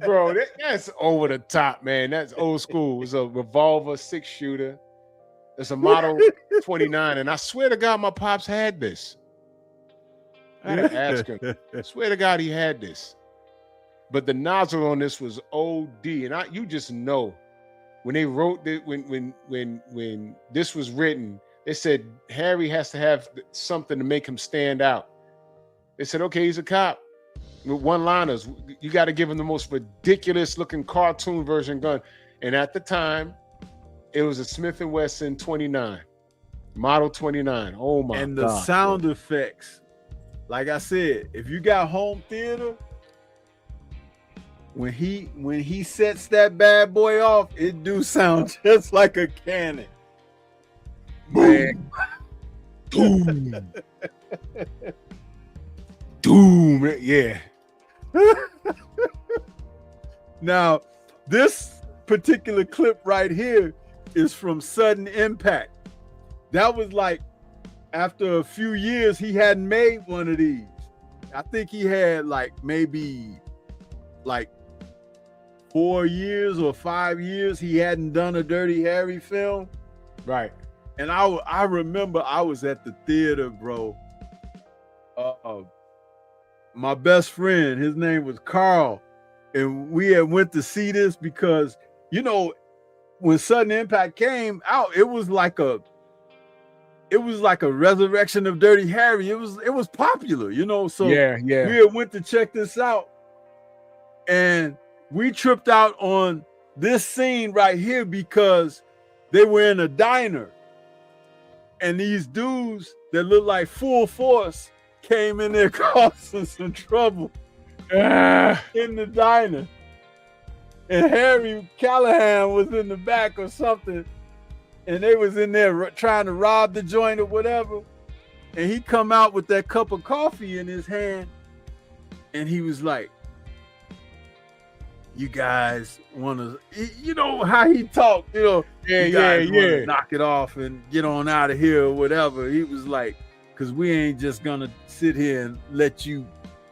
Bro, that's over the top, man. That's old school. It's a revolver 6-shooter. It's a model 29. And I swear to God, my pops had this. I had to ask him. I swear to God, he had this. But the nozzle on this was OD. And you just know when they wrote it, when this was written, they said Harry has to have something to make him stand out. They said, okay, he's a cop. With one-liners, you got to give him the most ridiculous-looking cartoon version gun. And at the time, it was a Smith & Wesson 29, model 29. Oh my God! And the sound effects, like I said, if you got home theater, when he sets that bad boy off, it do sound just like a cannon. Man. Boom. Doom. Yeah. Now, this particular clip right here is from Sudden Impact. That was like after a few years, he hadn't made one of these. I think he had maybe 4 years or 5 years he hadn't done a Dirty Harry film. Right. And I remember I was at the theater, bro. My best friend, his name was Carl, and we had went to see this because, when Sudden Impact came out, it was like a resurrection of Dirty Harry. It was popular, So yeah. we had went to check this out, and we tripped out on this scene right here because they were in a diner, and these dudes that looked like Full Force came in there causing some trouble in the diner. And Harry Callahan was in the back or something, and they was in there trying to rob the joint or whatever. And he come out with that cup of coffee in his hand, and he was like, you guys want to, you know how he talked, you guys wanna knock it off and get on out of here or whatever. He was like, because we ain't just gonna sit here and let you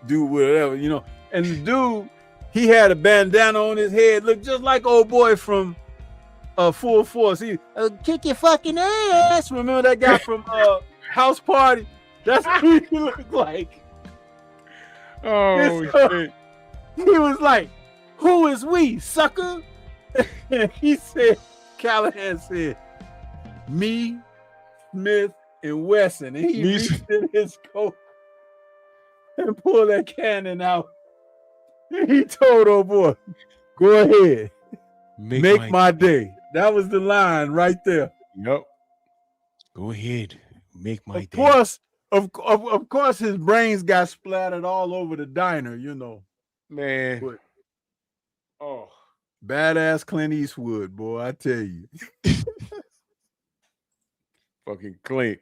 do whatever, And the dude, he had a bandana on his head, looked just like old boy from Full Force. He kick your fucking ass. Remember that guy from House Party? That's who he looked like. Oh shit! He was like, "Who is we, sucker?" And he said, Callahan said, "Me, Smith, and Wesson." And he reached in his coat and pulled that cannon out. And he told old boy, "Go ahead, make my day." That was the line right there. Yep. Go ahead, make my day. Of course, his brains got splattered all over the diner, Man. But, oh, badass Clint Eastwood, boy, I tell you. Fucking Clint.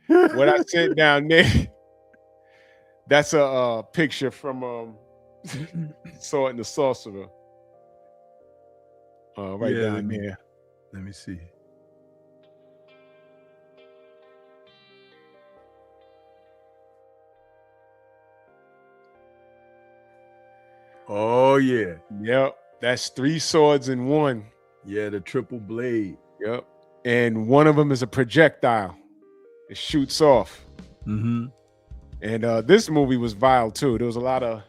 What I sent down there, that's a picture from Sword and the Sorcerer. Right down there. Let me see. Oh yeah. Yep. That's 3 swords in one. Yeah, the triple blade. Yep. And one of them is a projectile. It shoots off. Mm-hmm. And this movie was vile too. There was a lot of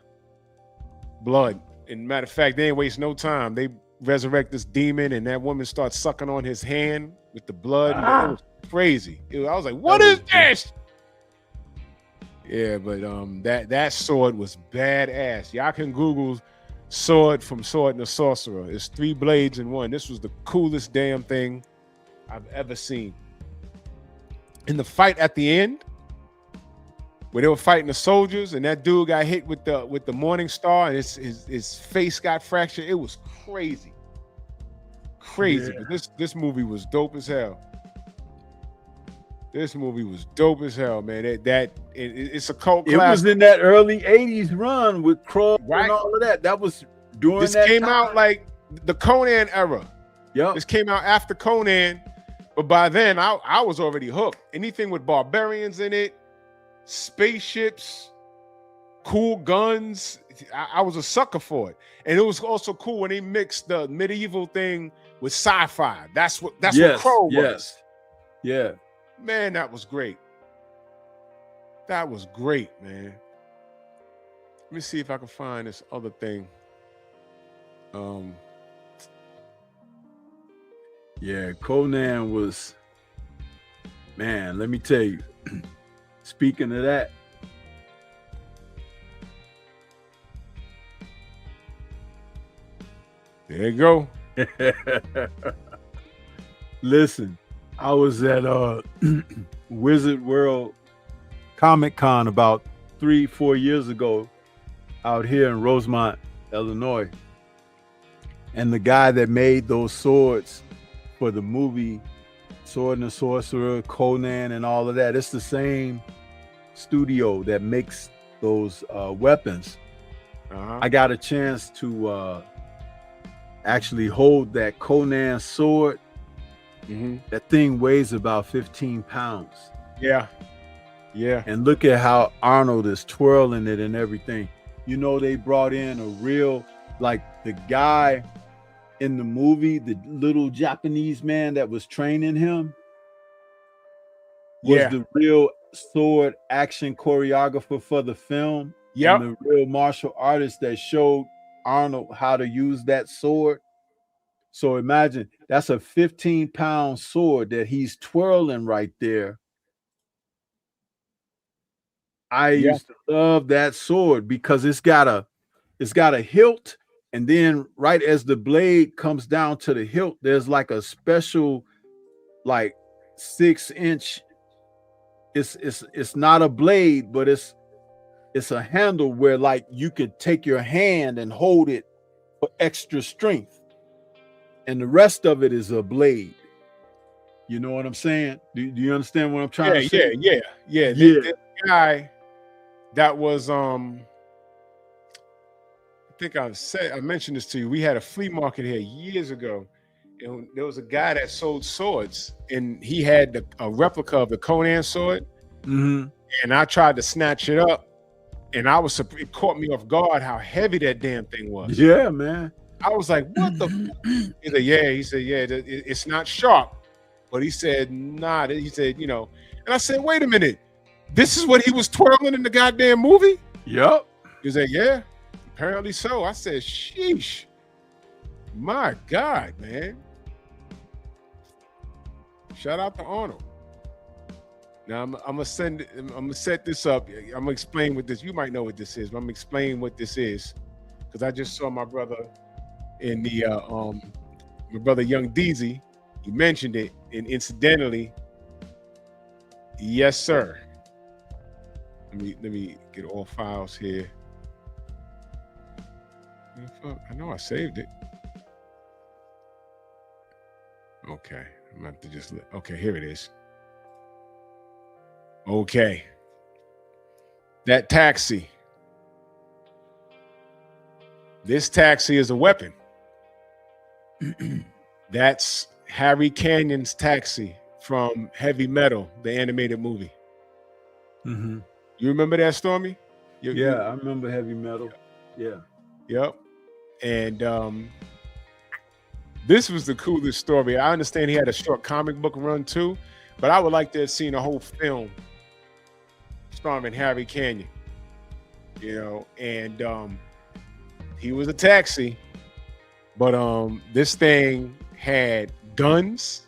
blood. And matter of fact, they didn't waste no time. They resurrect this demon, and that woman starts sucking on his hand with the blood. It was crazy. I was like, "What is this?" Yeah, but that sword was badass. Y'all can Google sword from Sword and the Sorcerer. It's 3 blades in one. This was the coolest damn thing I've ever seen. in the fight at the end, where they were fighting the soldiers, and that dude got hit with the Morning Star, and his face got fractured. It was crazy. Crazy. Yeah. But this movie was dope as hell. This movie was dope as hell, man. It's a cult classic. It was in that early 80s run with Crow Right. and all of that. That was during This that came time. out like the Conan era. Yep. This came out after Conan, but by then I was already hooked. Anything with barbarians in it, spaceships, cool guns, I was a sucker for it. And it was also cool when they mixed the medieval thing with sci-fi. That's what Crow was. Yes. Yeah. Man, that was great. That was great, man. Let me see if I can find this other thing. Yeah, Conan was, man, let me tell you, speaking of that, There you go. listen, I was at Wizard World Comic Con about 3-4 years ago out here in Rosemont, Illinois. And the guy that made those swords for the movie Sword and the Sorcerer, Conan, and all of that, it's the same studio that makes those weapons. I got a chance to actually hold that Conan sword. That thing weighs about 15 pounds. Yeah. Yeah. And look at how Arnold is twirling it and everything. You know, they brought in a real, like the guy in the movie, the little Japanese man that was training him was the real sword action choreographer for the film. Yep. And the real martial artist that showed Arnold how to use that sword. So imagine that's a 15-pound sword that he's twirling right there. I used to love that sword because it's got a hilt, and then right as the blade comes down to the hilt, there's like a special, like 6-inch. It's not a blade, but it's a handle where like you could take your hand and hold it for extra strength. And the rest of it is a blade. You know what I'm saying? Do you understand what I'm trying to say? Yeah. This guy that was I think I mentioned this to you. We had a flea market here years ago, and there was a guy that sold swords, and he had a replica of the Conan sword. And I tried to snatch it up, and it caught me off guard how heavy that damn thing was. Yeah, man. I was like, what the He said, yeah, it's not sharp. But he said, nah. He said, you know. And I said, wait a minute. This is what he was twirling in the goddamn movie? Yep. He said, yeah, apparently so. I said, sheesh. My God, man. Shout out to Arnold. Now I'm gonna set this up. I'm gonna explain what this. You might know what this is, but I'm gonna explain what this is. Because I just saw my brother in the my brother Young Deezy. He mentioned it, and incidentally, yes, sir. Let me get all files here. I know I saved it. Okay, I'm gonna have to just okay, here it is. Okay. That taxi. This taxi is a weapon. That's Harry Canyon's taxi from Heavy Metal, the animated movie. You remember that, Stormy? Yeah, I remember Heavy Metal. Yeah. Yep. And this was the coolest story. I understand he had a short comic book run too, but I would like to have seen a whole film starring Harry Canyon. You know, and he was a taxi, but this thing had guns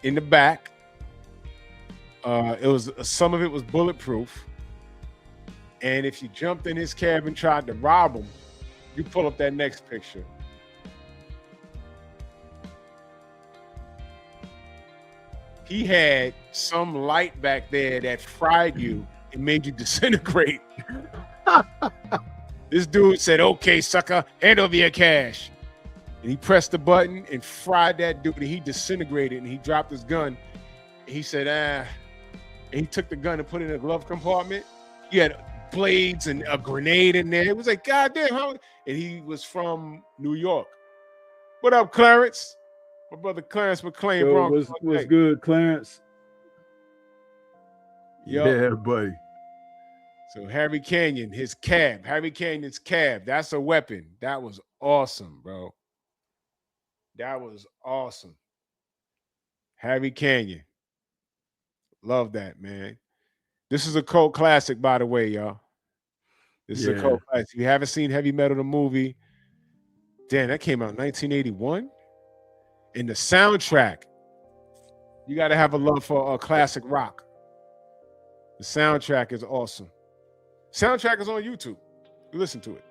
in the back. It was some of it was bulletproof, and if you jumped in his cab and tried to rob him, you pull up that next picture. he had some light back there that fried you and made you disintegrate. This dude said, "Okay, sucker, hand over your cash." And he pressed the button and fried that dude, and he disintegrated, and he dropped his gun. And he said, and he took the gun and put it in a glove compartment. He had blades and a grenade in there. It was like, God damn, how? And he was from New York. What up, Clarence? My brother Clarence McClain. Yo, what's good, Clarence? Yep. Yeah, buddy. So Harry Canyon's cab. That's a weapon. That was awesome, bro. That was awesome. Harry Canyon. Love that, man. This is a cult classic, by the way, y'all. This is a cult classic. If you haven't seen Heavy Metal, the movie, damn, that came out in 1981. And the soundtrack, you got to have a love for classic rock. The soundtrack is awesome. Soundtrack is on YouTube. You listen to it.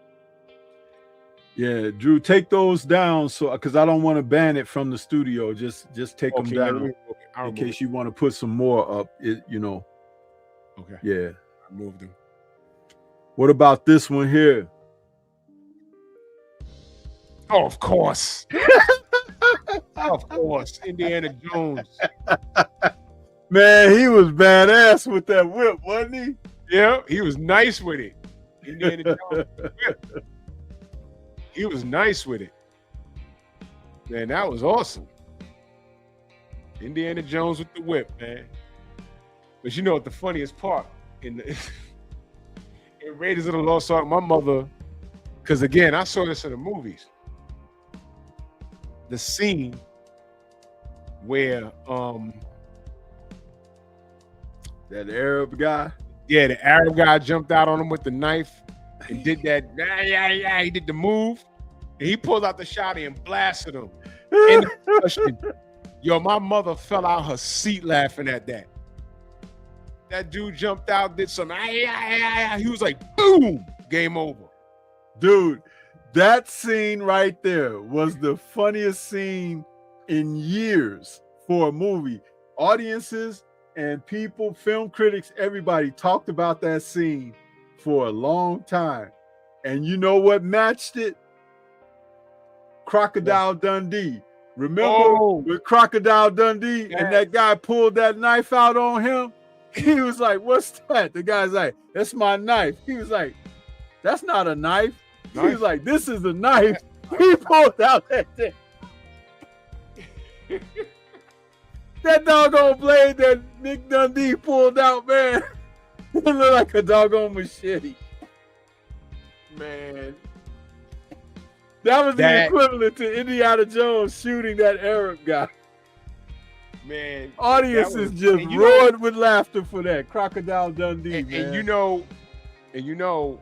Yeah, Drew, take those down so because I don't want to ban it from the studio. Just take them down in case you want to put some more up. Okay. I Yeah. moved them. What about this one here? Oh, of course. Of course. Indiana Jones. Man, he was badass with that whip, wasn't he? Yeah, he was nice with it. Indiana Jones with the whip. He was nice with it. Man, that was awesome. Indiana Jones with the whip, man. But you know what the funniest part in Raiders of the Lost Ark, my mother, because again, I saw this in the movies. The scene where that Arab guy. Yeah, the Arab guy jumped out on him with the knife and did that. Yeah. He did the move, and he pulled out the shotty and blasted him. In the question, yo, my mother fell out her seat laughing at that. That dude jumped out, did some. He was like, boom, game over. Dude, that scene right there was the funniest scene in years for a movie. Audiences and people, film critics, everybody talked about that scene for a long time. And you know what matched it? Crocodile Dundee. Remember with Crocodile Dundee and that guy pulled that knife out on him? He was like, what's that? The guy's like, that's my knife. He was like, that's not a knife. He was like, this is a knife. He pulled out that thing. That doggone blade that Nick Dundee pulled out, man. It looked like a doggone machete. Man. That was the equivalent to Indiana Jones shooting that Arab guy. Man. Audiences just roared with laughter for that. Crocodile Dundee, man. And you know,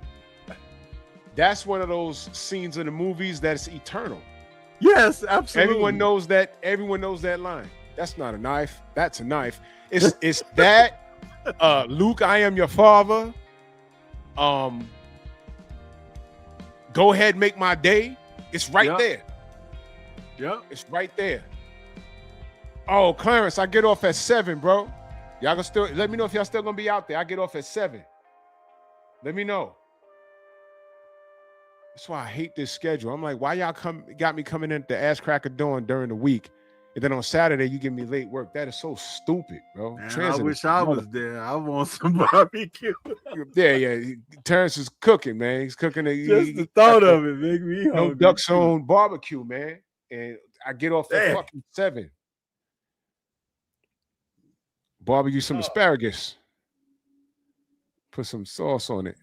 that's one of those scenes in the movies that's eternal. Yes, absolutely. Everyone knows that line. That's not a knife. That's a knife. It's that. Luke, I am your father. Go ahead, make my day. It's right there. Yep. It's right there. Oh, Clarence, I get off at 7, bro. Y'all can still let me know if y'all still gonna be out there. I get off at 7. Let me know. That's why I hate this schedule. I'm like, why y'all got me coming in at the ass crack of dawn during the week, and then on Saturday you give me late work? That is so stupid, bro. Man, I wish I was there. I want some barbecue. Yeah. Terrence is cooking, man. He's cooking. Just the thought of it make me hungry. No ducks on barbecue, man. And I get off at fucking 7. Barbecue some asparagus. Put some sauce on it.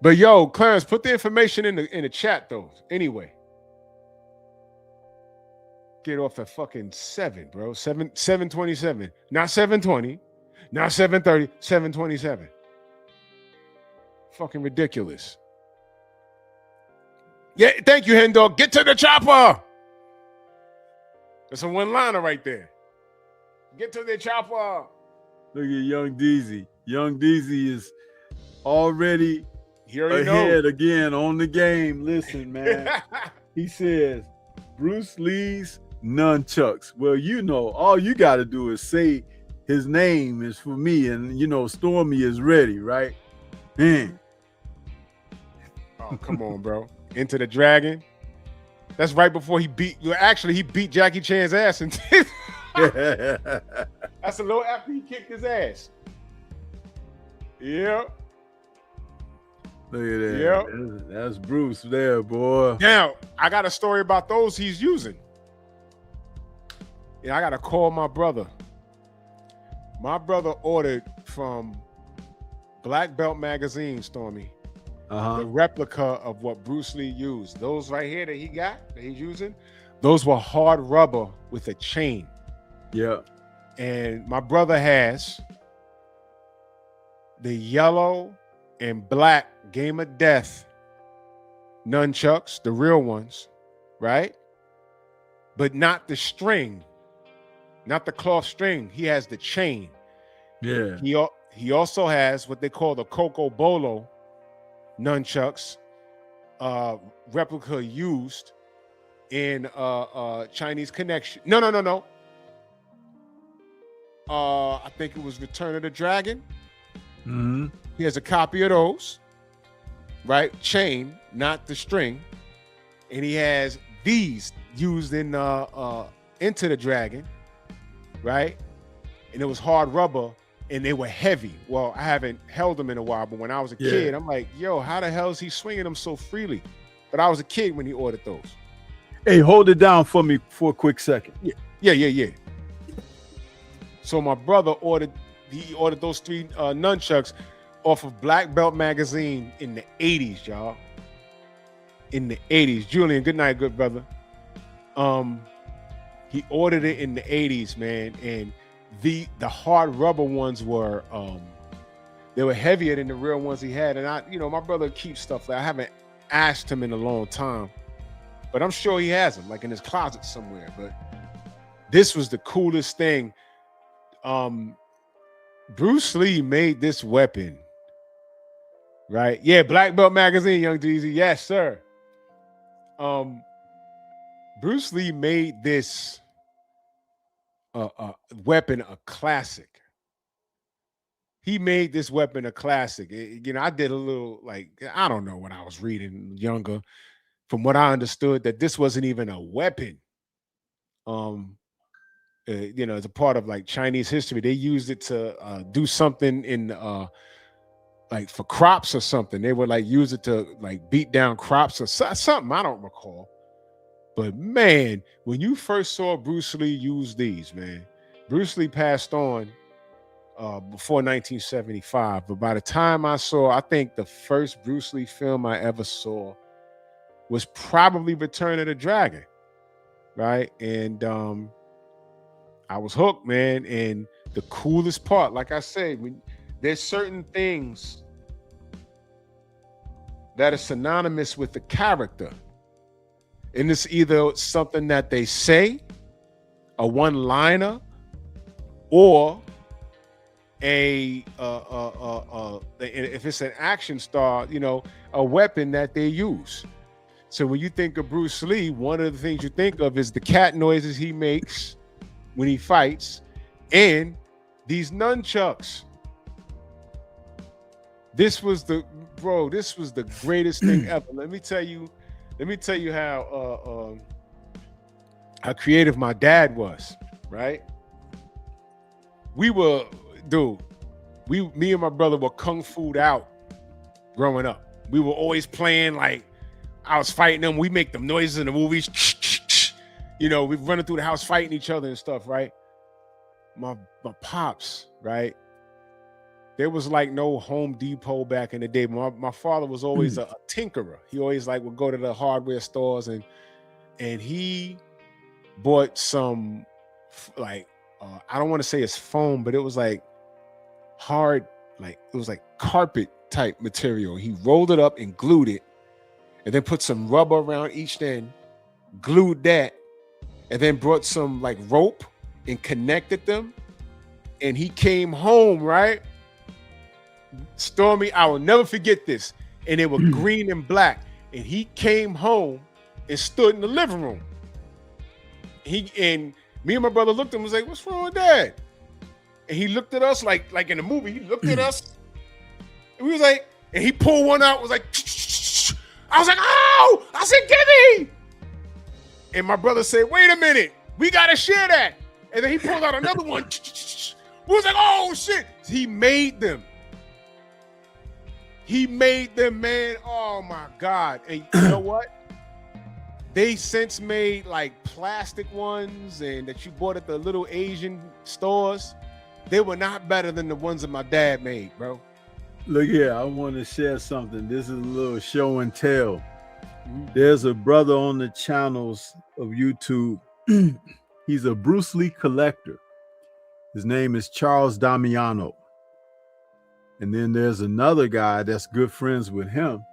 But yo, Clarence, put the information in the chat though. Anyway. Get off at fucking 7, bro. 7:27. Not 7:20. Not 7:30. 7:27. Fucking ridiculous. Yeah, thank you, Hen Dog. Get to the chopper. That's a one-liner right there. Get to the chopper. Look at Young Deezy. Young Deezy is already ahead again on the game. Listen, man. He says Bruce Lee's nunchucks. Well, you know, all you got to do is say his name is for me, and you know, Stormy is ready, right? Man. Oh, come on, bro. Into the Dragon. That's right before he beat. Actually, he beat Jackie Chan's ass. And that's a little after he kicked his ass. Yeah. Look at that. Yep. That's Bruce there, boy. Now, I got a story about those he's using. I got to call my brother. My brother ordered from Black Belt Magazine, Stormy, the replica of what Bruce Lee used. Those right here that he got, that he's using, those were hard rubber with a chain. Yeah. And my brother has the yellow and black Game of Death nunchucks, the real ones, right? But not the string, not the cloth string. He has the chain. Yeah. He also has what they call the Coco Bolo nunchucks, replica used in Chinese Connection. No. I think it was Return of the Dragon. Mm-hmm. He has a copy of those, right? Chain, not the string. And he has these used in Into the Dragon, right? And it was hard rubber and they were heavy. Well, I haven't held them in a while, but when I was a kid, I'm like, yo, how the hell is he swinging them so freely? But I was a kid when he ordered those. Hey, hold it down for me for a quick second. Yeah. So my brother ordered those three nunchucks off of Black Belt Magazine in the 80s, y'all. In the 80s. Julian, good night, good brother. He ordered it in the 80s, man, and the hard rubber ones were they were heavier than the real ones he had. And my brother keeps stuff. I haven't asked him in a long time, but I'm sure he has them, like in his closet somewhere. But this was the coolest thing. Bruce Lee made this weapon, right? Yeah, Black Belt Magazine, Young Jeezy. Yes, sir. Bruce Lee made this weapon a classic. He made this weapon a classic. I did a little, I don't know, when I was reading younger, from what I understood, that this wasn't even a weapon. As a part of like Chinese history, they used it to do something in like for crops or something. They would like use it to like beat down crops or something. I don't recall. But man, when you first saw Bruce Lee use these, man, Bruce Lee passed on before 1975. But by the time I think the first Bruce Lee film I ever saw was probably Return of the Dragon, right? And I was hooked, man. And the coolest part, like I said, there's certain things that are synonymous with the character. And it's either something that they say, a one-liner, or if it's an action star, a weapon that they use. So when you think of Bruce Lee, one of the things you think of is the cat noises he makes when he fights, and these nunchucks. This was the greatest thing ever. Let me tell you how creative my dad was, right? Me and my brother were kung fu'd out growing up. We were always playing, like I was fighting them. We make them noises in the movies. We're running through the house fighting each other and stuff, right? My pops, right? There was like no Home Depot back in the day. My father was always a tinkerer. He always would go to the hardware stores and he bought some I don't want to say it's foam, but it was like hard, it was like carpet type material. He rolled it up and glued it, and then put some rubber around each end, glued that, and then brought some rope and connected them. And he came home, right? Stormy, I will never forget this. And they were green and black. And he came home and stood in the living room. and me and my brother looked at him and was like, "What's wrong with that?" And he looked at us like in the movie. He looked at us, and we was like, and he pulled one out. Was like, I was like, "Oh!" I said, "Give me!" And my brother said, "Wait a minute, we gotta share that." And then he pulled out another one. We was like, "Oh shit!" He made them. He made them, man. Oh my God! And you know what? They since made like plastic ones and that you bought at the little Asian stores. They were not better than the ones that my dad made, bro. Look here, I want to share something. This is a little show and tell. There's a brother on the channels of YouTube. He's a Bruce Lee collector. His name is Charles Damiano. And then there's another guy that's good friends with him,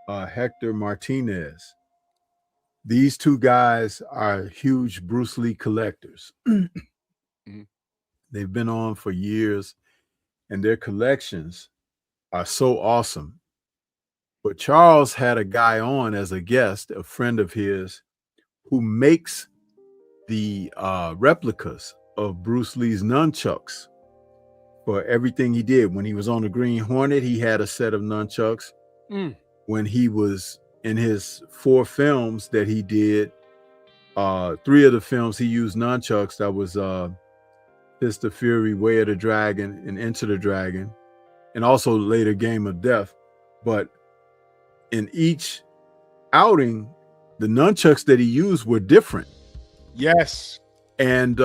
Hector Martinez. These two guys are huge Bruce Lee collectors. They've been on for years, and their collections are so awesome. But Charles had a guy on as a guest, a friend of his, who makes the replicas of Bruce Lee's nunchucks for everything he did. When he was on the Green Hornet, he had a set of nunchucks. When he was in his 4 films that he did, 3 of the films he used nunchucks. That was Fist of Fury, Way of the Dragon, and Into the Dragon, and also later Game of Death. But in each outing, the nunchucks that he used were different. Yes. And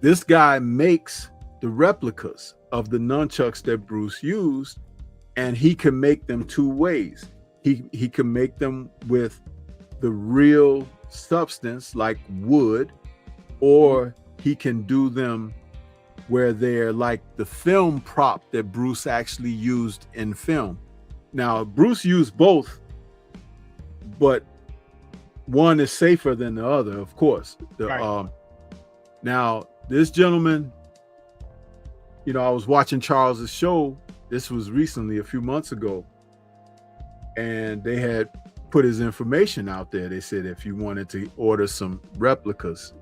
this guy makes the replicas of the nunchucks that Bruce used, and he can make them 2 ways. He can make them with the real substance like wood, or he can do them where they're like the film prop that Bruce actually used in film. Now, Bruce used both, but one is safer than the other, of course. Right. Now, this gentleman, you know, I was watching Charles's show. This was recently, a few months ago, and they had put his information out there. They said if you wanted to order some replicas,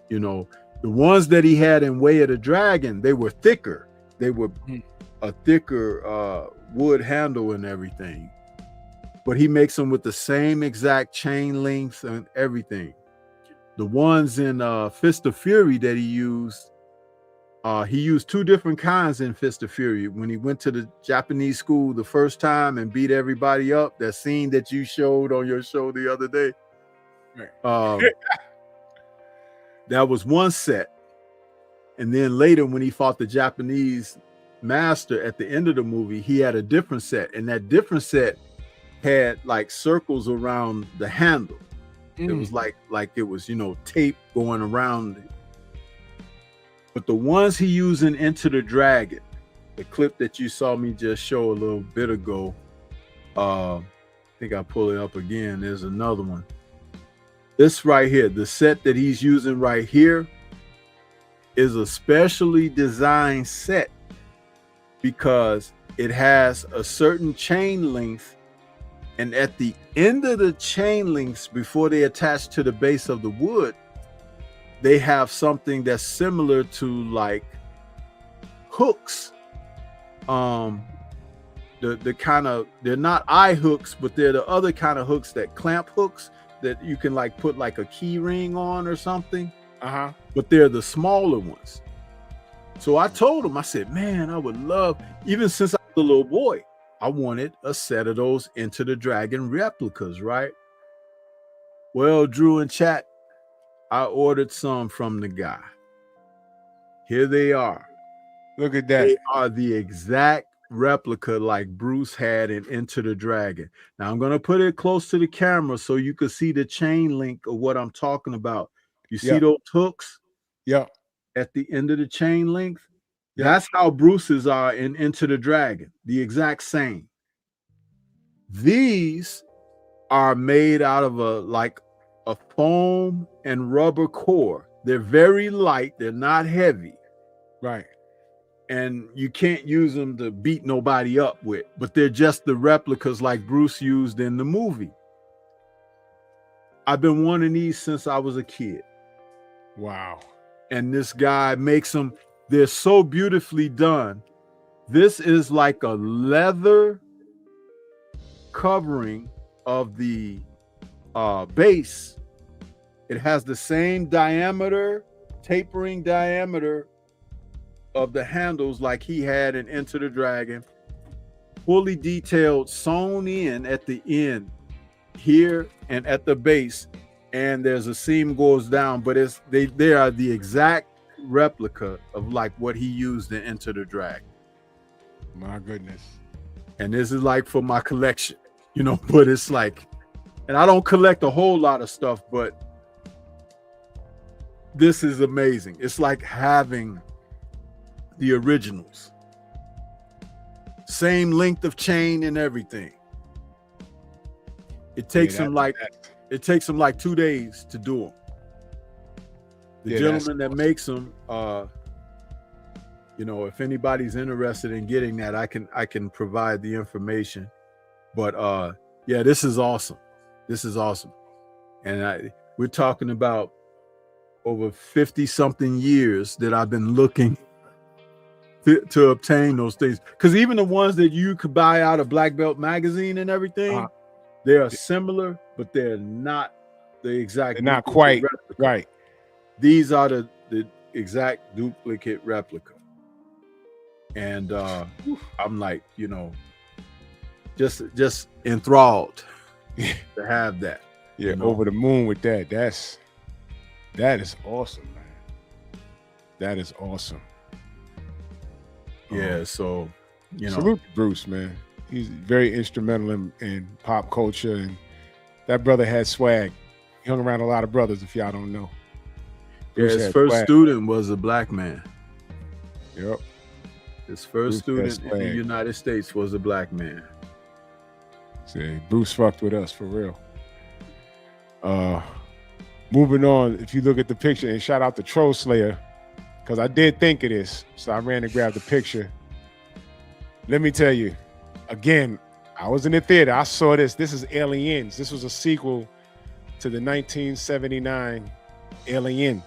you know, the ones that he had in Way of the Dragon, they were thicker. They were a thicker wood handle and everything. But he makes them with the same exact chain length and everything. The ones in Fist of Fury that he used 2 different kinds in Fist of Fury. When he went to the Japanese school the first time and beat everybody up, that scene that you showed on your show the other day. That was one set. And then later when he fought the Japanese master at the end of the movie, he had a different set. And that different set had like circles around the handle. It was like it was, you know, tape going around it. But the ones he used in Into the Dragon, the clip that you saw me just show a little bit ago, I think I'll pull it up again. There's another one. This right here, the set that he's using right here is a specially designed set because it has a certain chain length, and at the end of the chain links, before they attach to the base of the wood, they have something that's similar to like hooks. The kind of, they're not eye hooks, but they're the other kind of hooks, that clamp hooks that you can like put like a key ring on or something. But they're the smaller ones. So I told him, I said, man, I would love, even since I was a little boy, I wanted a set of those Into the Dragon replicas, right? Well, Drew and chat, I ordered some from the guy. Here they are. Look at that. They are the exact replica like Bruce had in Into the Dragon. Now I'm going to put it close to the camera so you can see the chain link of what I'm talking about. You see those hooks? Yeah. At the end of the chain length? Yeah. That's how Bruce's are in Into the Dragon. The exact same. These are made out of a foam and rubber core. They're very light. They're not heavy. Right. And you can't use them to beat nobody up with, but they're just the replicas like Bruce used in the movie. I've been wanting these since I was a kid. Wow. And this guy makes them. They're so beautifully done. This is like a leather covering of the base. It has the same diameter, tapering diameter of the handles like he had in Enter the Dragon. Fully detailed, sewn in at the end here and at the base, and there's a seam goes down, but they are the exact replica of like what he used in Enter the Dragon. My goodness. And this is like for my collection, but it's like, and I don't collect a whole lot of stuff, but this is amazing. It's like having the originals. Same length of chain and everything. It takes him like 2 days to do them. The gentleman that makes them, if anybody's interested in getting that, I can provide the information. But this is awesome. This is awesome. And we're talking about over 50 something years that I've been looking to obtain those things, because even the ones that you could buy out of Black Belt magazine and everything, they are similar, but they're not the exact. They're not quite replica. Right. These are the exact duplicate replica, and I'm like, just enthralled to have that. Yeah, over the moon with that. That is awesome, man. That is awesome. Yeah, so salute to Bruce, man. He's very instrumental in pop culture, and that brother had swag. He hung around a lot of brothers, if y'all don't know. Bruce, his first student was a black man. Yep. His first student in the United States was a black man. See, Bruce fucked with us for real. Moving on, if you look at the picture, and shout out to Troll Slayer, because I did think of this, so I ran to grab the picture. Let me tell you, again, I was in the theater. I saw this. This is Aliens. This was a sequel to the 1979 Alien.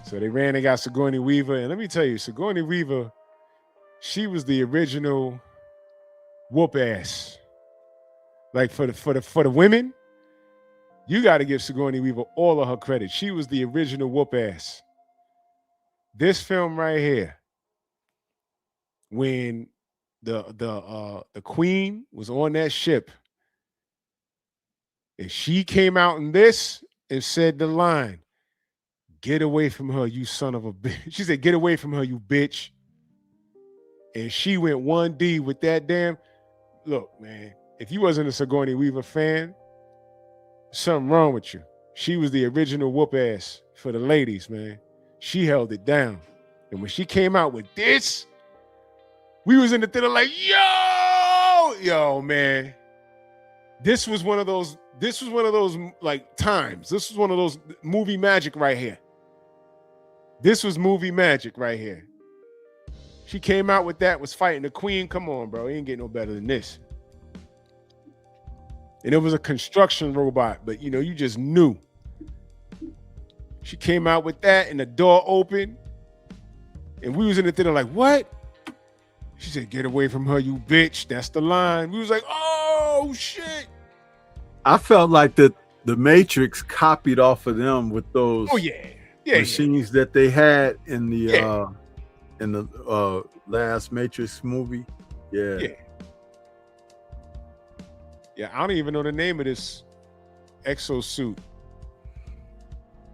So they ran and got Sigourney Weaver. And let me tell you, Sigourney Weaver, she was the original whoop ass. Like for the women, you got to give Sigourney Weaver all of her credit. She was the original whoop ass. This film right here, when the queen was on that ship, and she came out in this and said the line, "Get away from her, you son of a bitch." She said, "Get away from her, you bitch." And she went 1D with that damn. Look, man, if you wasn't a Sigourney Weaver fan, something wrong with you. She was the original whoop ass for the ladies, man. She held it down. And when she came out with this, we was in the theater like, yo, man. This was one of those like times. This was one of those movie magic right here. This was movie magic right here. She came out with that, was fighting the queen. Come on, bro. You ain't getting no better than this. And it was a construction robot, but you just knew. She came out with that and the door opened. And we was in the theater like, what? She said, "Get away from her, you bitch." That's the line. We was like, oh, shit. I felt like the Matrix copied off of them with those machines that they had in the last Matrix movie. Yeah. Yeah, I don't even know the name of this exosuit.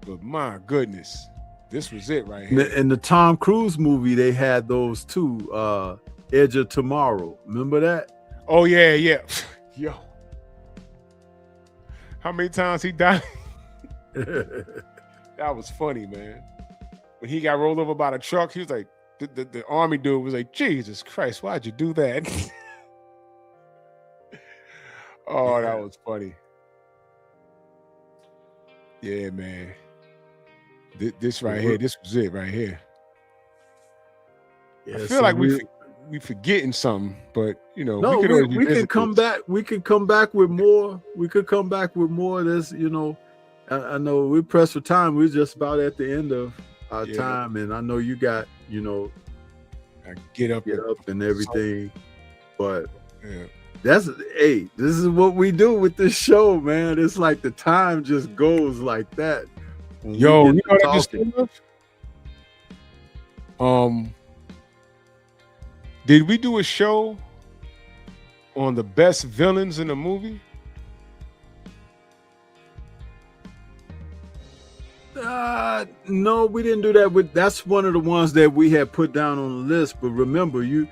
But my goodness, this was it right here. In the Tom Cruise movie, they had those too. Edge of Tomorrow. Remember that? Oh, yeah. Yo. How many times he died? That was funny, man. When he got rolled over by the truck, he was like, the army dude was like, "Jesus Christ, why'd you do that?" Oh, that was funny. Yeah, man. This right here, this was it right here. Yeah, I feel like we forgetting something, but you know, No, we could we always we can revisit come this. back. We could come back with more. We could come back with more. There's, I know we're pressed for time. We're just about at the end of our Yeah, time, and I know you got, I get up and everything, but yeah. this is what we do with this show, man. It's like the time just goes like that. when Yo, we you get know to what I just talking. thought of? Did we do a show on the best villains in a movie? No, we didn't do that. That's one of the ones that we had put down on the list. But remember, you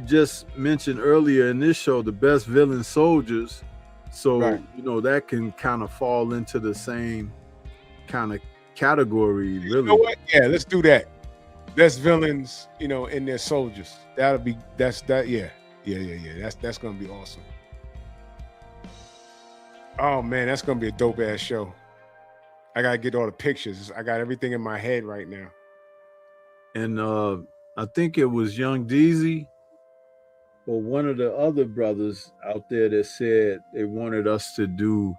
just mentioned earlier in this show the best villain soldiers. So Right. that can kind of fall into the same kind of category, You know really. what? Yeah, let's do that. Best villains, in their soldiers. Yeah. That's gonna be awesome. Oh man, that's gonna be a dope ass show. I gotta get all the pictures. I got everything in my head right now. And I think it was Young Deezy or one of the other brothers out there that said they wanted us to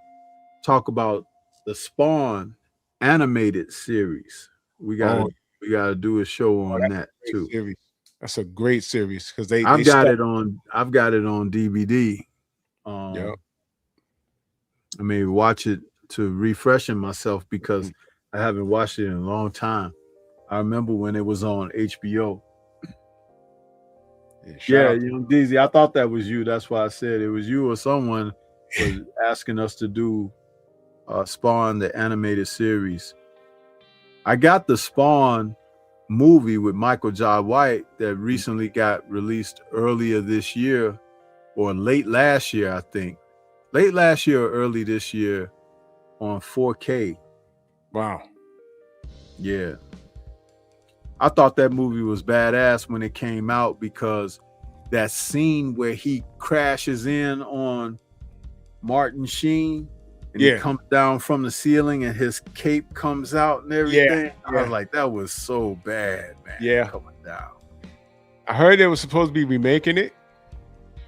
talk about the Spawn animated series. We gotta Oh, we gotta do a show on that's that a great too. series. That's a great series because they I've got stuck. it on DVD. Yeah. I mean, watch it to refreshing myself because I haven't watched it in a long time. I remember when it was on HBO. Shout out to Young Deezy. I thought that was you. That's why I said it was you or someone was asking us to do Spawn, the animated series. I got the Spawn movie with Michael Jai White that recently got released earlier this year or late last year, I think. Late last year or early this year on 4K. Wow. Yeah. I thought that movie was badass when it came out because that scene where he crashes in on Martin Sheen and he comes down from the ceiling and his cape comes out and everything. I was like, that was so bad, man. Yeah. Coming down. I heard they were supposed to be remaking it.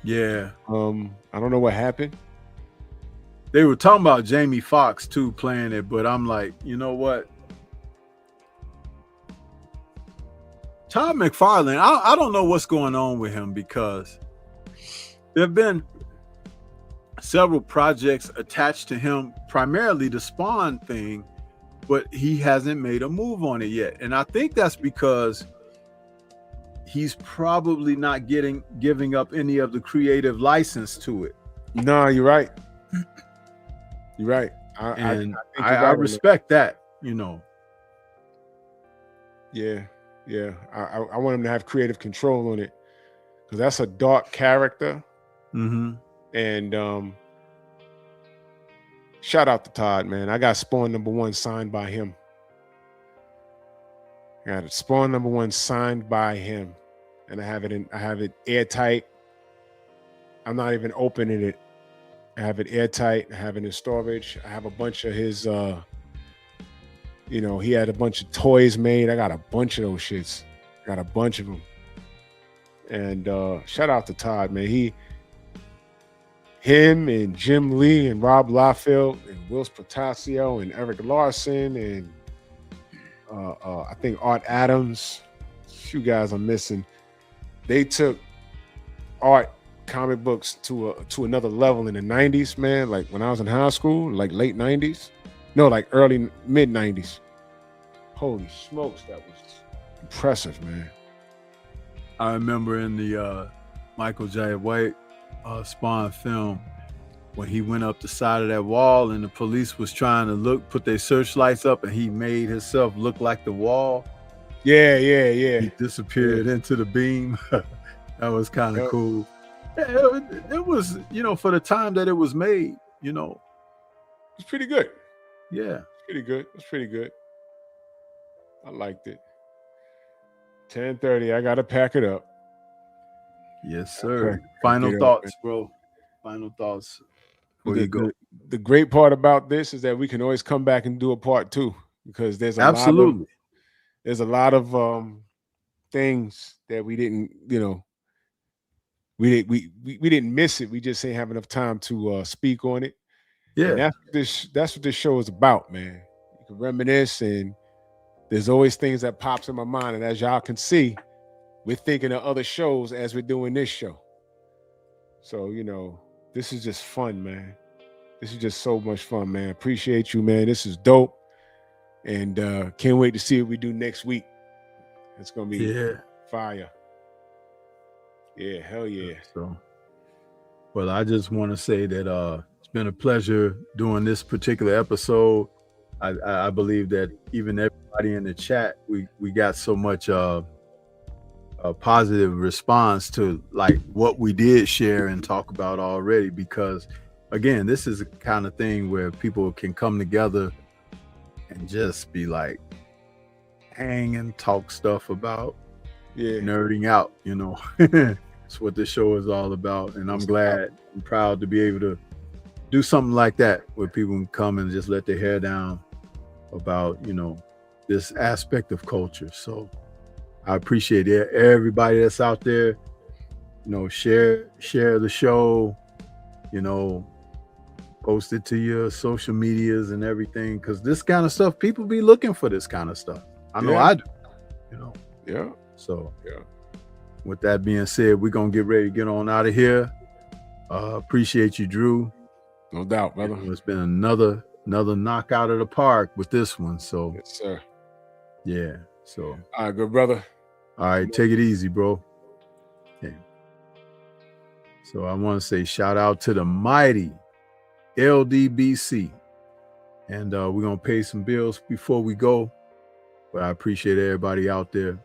Yeah. I don't know what happened. They were talking about Jamie Foxx too playing it, but I'm like, you know what? Todd McFarlane, I don't know what's going on with him because there have been several projects attached to him, primarily the Spawn thing, but he hasn't made a move on it yet. And I think that's because he's probably not giving up any of the creative license to it. No, you're right. You're right. I respect that, Yeah. Yeah. I want him to have creative control on it because that's a dark character. Mm-hmm. And shout out to Todd, man. I got Spawn #1 signed by him. I got Spawn #1 signed by him. And I have it airtight. I'm not even opening it. I have it airtight. I have it in storage. I have a bunch of his he had a bunch of toys made. I got a bunch of those shits. I got a bunch of them. And shout out to Todd, man. Him and Jim Lee and Rob Liefeld and Wills Portacio and Eric Larson and I think Art Adams. A few guys I'm missing. They took art comic books to another level in the 90s, man. Like when I was in high school, like late 90s. No, like early mid 90s. Holy smokes, that was impressive, man. I remember in the Michael J. White Spawn film when he went up the side of that wall and the police was trying to put their searchlights up and he made himself look like the wall. Yeah. He disappeared into the beam. That was kind of cool. Yeah, it was, for the time that it was made, It's pretty good. Yeah. It's pretty good. I liked it. 10:30. I gotta pack it up. Yes, sir. Okay. Final thoughts, bro. Final thoughts. The great part about this is that we can always come back and do a part 2 because there's a lot of things that we didn't, we didn't miss it. We just ain't have enough time to speak on it. And Yeah. that's what this show is about, man. You can reminisce, and there's always things that pops in my mind. And as y'all can see, we're thinking of other shows as we're doing this show. So, you know, this is just fun, man. This is just so much fun, man. Appreciate you, man. This is dope. And can't wait to see what we do next week. It's gonna be fire. Yeah, hell yeah. So, well, I just want to say that it's been a pleasure doing this particular episode. I believe that even everybody in the chat, we got so much a positive response to like what we did share and talk about already, because again, this is the kind of thing where people can come together and just be like hang and talk stuff about nerding out, you know. That's what this show is all about. And I'm glad and proud to be able to do something like that where people can come and just let their hair down about, you know, this aspect of culture. So I appreciate everybody that's out there, you know, share the show, you know, post it to your social medias and everything, because this kind of stuff, people be looking for this kind of stuff. I know I do, you know. Yeah. So with that being said, we're gonna get ready to get on out of here. Appreciate you, Drew. No doubt, brother. It's been another knockout of the park with this one. So yes, sir. Yeah. So all right, good brother. All right, take it easy, bro. Okay. So I want to say shout out to the mighty LDBC. And we're going to pay some bills before we go. But I appreciate everybody out there.